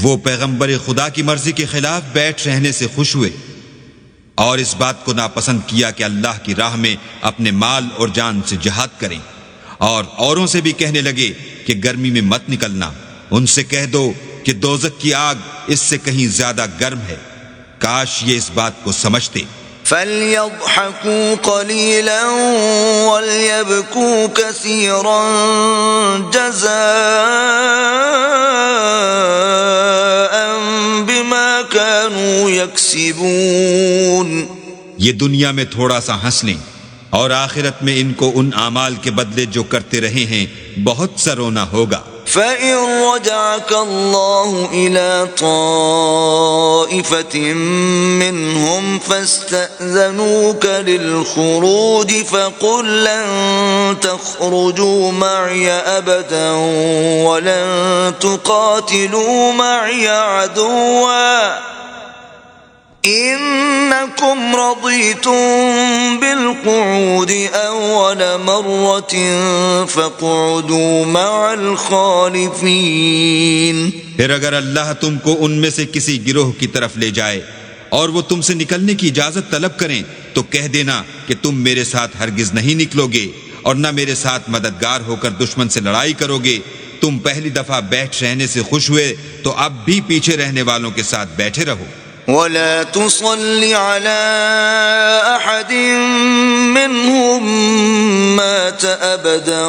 وہ پیغمبر خدا کی مرضی کے خلاف بیٹھ رہنے سے خوش ہوئے اور اس بات کو ناپسند کیا کہ اللہ کی راہ میں اپنے مال اور جان سے جہاد کریں، اور اوروں سے بھی کہنے لگے کہ گرمی میں مت نکلنا. ان سے کہہ دو کہ دوزخ کی آگ اس سے کہیں زیادہ گرم ہے. کاش یہ اس بات کو سمجھتے. فَلْيَضْحَكُوا قَلِيلًا وَلْيَبْكُوا كَثِيرًا جَزَاءً بِمَا كَانُوا يَكْسِبُونَ. یہ دنیا میں تھوڑا سا ہنس لیں اور آخرت میں ان کو ان اعمال کے بدلے جو کرتے رہے ہیں بہت سا رونا ہوگا. فَإِن رَّجَعَكَ اللَّهُ إِلَىٰ طَائِفَةٍ مِّنْهُمْ فَاسْتَأْذَنُوكَ لِلْخُرُوجِ فَقُل لَّن تَخْرُجُوا مَعِيَ أَبَدًا وَلَن تُقَاتِلُوا مَعِيَ عَدُوًّا إنكم رضيتم بالقعود أول مرة فاقعدوا مع الخالفين. پھر اگر اللہ تم کو ان میں سے کسی گروہ کی طرف لے جائے اور وہ تم سے نکلنے کی اجازت طلب کریں تو کہہ دینا کہ تم میرے ساتھ ہرگز نہیں نکلو گے اور نہ میرے ساتھ مددگار ہو کر دشمن سے لڑائی کرو گے. تم پہلی دفعہ بیٹھ رہنے سے خوش ہوئے تو اب بھی پیچھے رہنے والوں کے ساتھ بیٹھے رہو. ولا تصل على أحد منهم مات أبدا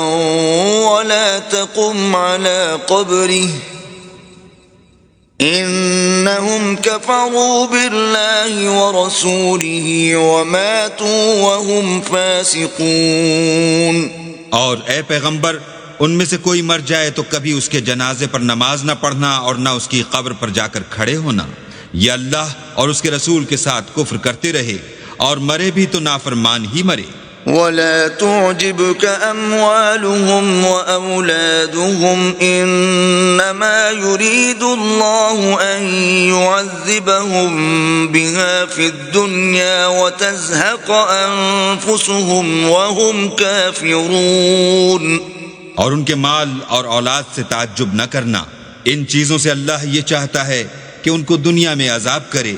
ولا تقم على قبره إنهم كفروا بالله ورسوله وماتوا وهم فاسقون. اور اے پیغمبر ان میں سے کوئی مر جائے تو کبھی اس کے جنازے پر نماز نہ پڑھنا اور نہ اس کی قبر پر جا کر کھڑے ہونا. یہ اللہ اور اس کے رسول کے ساتھ کفر کرتے رہے اور مرے بھی تو نافرمان ہی مرے. ولا تعجبك أموالهم وأولادهم إنما يريد الله أن يعذبهم بها في الدنيا وتزهق أنفسهم وهم كافرون. اور ان کے مال اور اولاد سے تعجب نہ کرنا. ان چیزوں سے اللہ یہ چاہتا ہے کہ ان کو دنیا میں عذاب کرے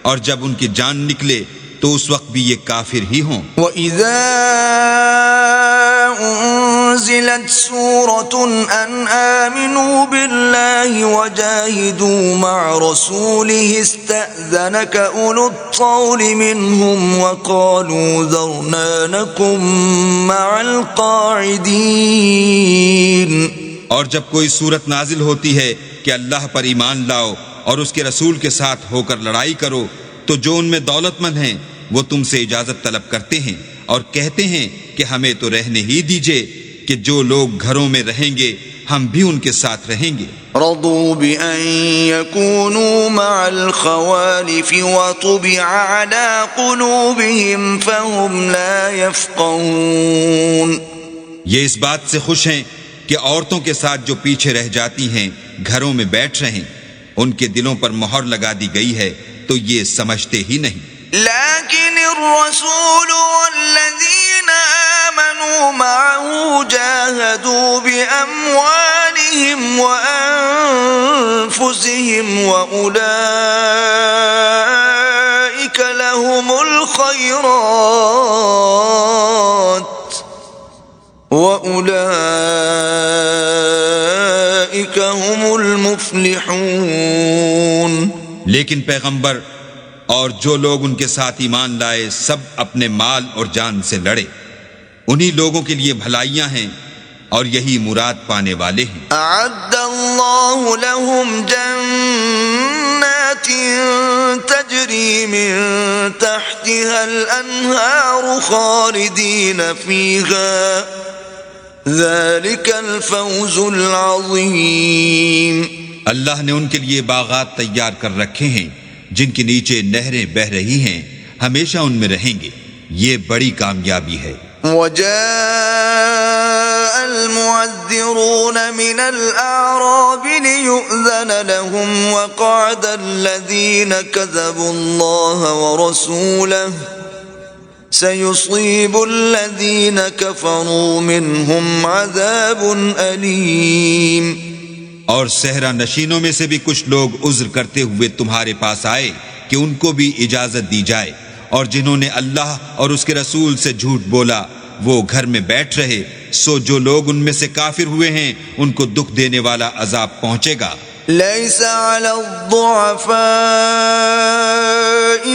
اور جب ان کی جان نکلے تو اس وقت بھی یہ کافر ہی ہوں. وَإِذَا أُنزِلَتْ سُورَةٌ أَنْ آمِنُوا بِاللَّهِ وَجَاهِدُوا مَعَ رَسُولِهِ اسْتَأْذَنَكَ أُولُو الطَّوْلِ مِنْهُمْ وَقَالُوا ذَرْنَا نَكُن مَّعَ الْقَاعِدِينَ. اور جب کوئی صورت نازل ہوتی ہے کہ اللہ پر ایمان لاؤ اور اس کے رسول کے ساتھ ہو کر لڑائی کرو تو جو ان میں دولت مند ہیں وہ تم سے اجازت طلب کرتے ہیں اور کہتے ہیں کہ ہمیں تو رہنے ہی دیجئے کہ جو لوگ گھروں میں رہیں گے ہم بھی ان کے ساتھ رہیں گے. رضوا بأن يكونوا مع الخوالف وطبع على قلوبهم فهم لا يفقهون. یہ اس بات سے خوش ہیں کہ عورتوں کے ساتھ جو پیچھے رہ جاتی ہیں گھروں میں بیٹھ رہیں. ان کے دلوں پر مہر لگا دی گئی ہے تو یہ سمجھتے ہی نہیں. لیکن الرسول والذین آمنوا معه جاہدوا بأموالهم وأنفسهم وأولئك لهم الخيرات وأولئك هم المفلحون. لیکن پیغمبر اور جو لوگ ان کے ساتھ ایمان لائے سب اپنے مال اور جان سے لڑے انہی لوگوں کے لیے بھلائیاں ہیں اور یہی مراد پانے والے ہیں. اعد اللہ لهم جنات تجری من تحتها الانہار خالدین فیہا ذلك الفوز العظیم۔ اللہ نے ان کے لیے باغات تیار کر رکھے ہیں جن کے نیچے نہریں بہہ رہی ہیں، ہمیشہ ان میں رہیں گے، یہ بڑی کامیابی ہے۔ وجاء المعذرون من الأعراب ليؤذن لهم وقعد الذين كذبوا الله ورسوله سيصيب الذين كفروا منهم عذاب أليم۔ اور صحرا نشینوں میں سے بھی کچھ لوگ عذر کرتے ہوئے تمہارے پاس آئے کہ ان کو بھی اجازت دی جائے، اور جنہوں نے اللہ اور اس کے رسول سے جھوٹ بولا وہ گھر میں بیٹھ رہے، سو جو لوگ ان میں سے کافر ہوئے ہیں ان کو دکھ دینے والا عذاب پہنچے گا۔ ليس على الضعفاء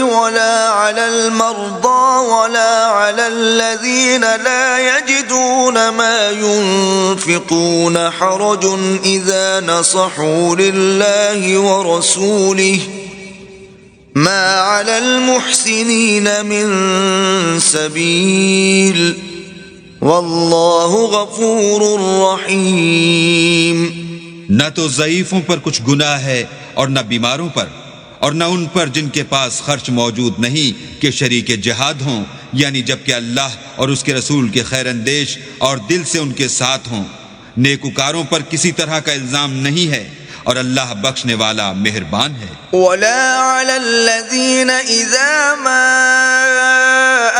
ولا على المرضى ولا على الذين لا يجدون ما ينفقون حرج إذا نصحوا لله ورسوله ما على المحسنين من سبيل والله غفور رحيم۔ نہ تو ضعیفوں پر کچھ گناہ ہے اور نہ بیماروں پر، اور نہ ان پر جن کے پاس خرچ موجود نہیں کہ شریک جہاد ہوں، یعنی جبکہ اللہ اور اس کے رسول کے خیر اندیش اور دل سے ان کے ساتھ ہوں۔ نیکوکاروں پر کسی طرح کا الزام نہیں ہے، اور اللہ بخشنے والا مہربان ہے۔ ولا على الذين إذا ما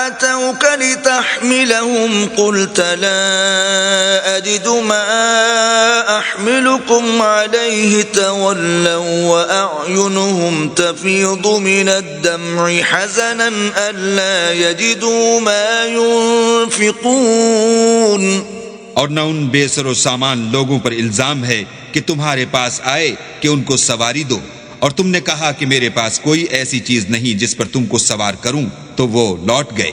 أتوك لتحملهم قلت لا أجد ما أحملكم عليه تولوا وأعينهم تفيض من الدمع حزنا ألا يجدوا ما ينفقون۔ اور نہ ان بے سر و سامان لوگوں پر الزام ہے کہ تمہارے پاس آئے کہ ان کو سواری دو، اور تم نے کہا کہ میرے پاس کوئی ایسی چیز نہیں جس پر تم کو سوار کروں، تو وہ لوٹ گئے،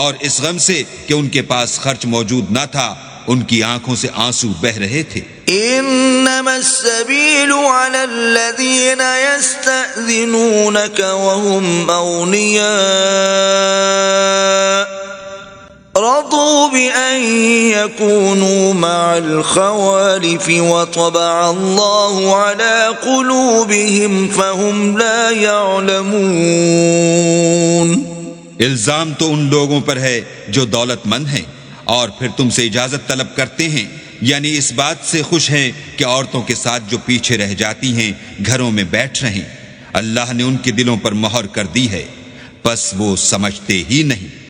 اور اس غم سے کہ ان کے پاس خرچ موجود نہ تھا ان کی آنکھوں سے آنسو بہہ رہے تھے۔ انما السبيل على الذين يستأذنونك وهم أغنياء رضوا بأن يكونوا مع الخوالف وطبع الله على قلوبهم فهم لا يعلمون۔ الزام تو ان لوگوں پر ہے جو دولت مند ہیں اور پھر تم سے اجازت طلب کرتے ہیں، یعنی اس بات سے خوش ہیں کہ عورتوں کے ساتھ جو پیچھے رہ جاتی ہیں گھروں میں بیٹھ رہیں، اللہ نے ان کے دلوں پر مہر کر دی ہے، پس وہ سمجھتے ہی نہیں۔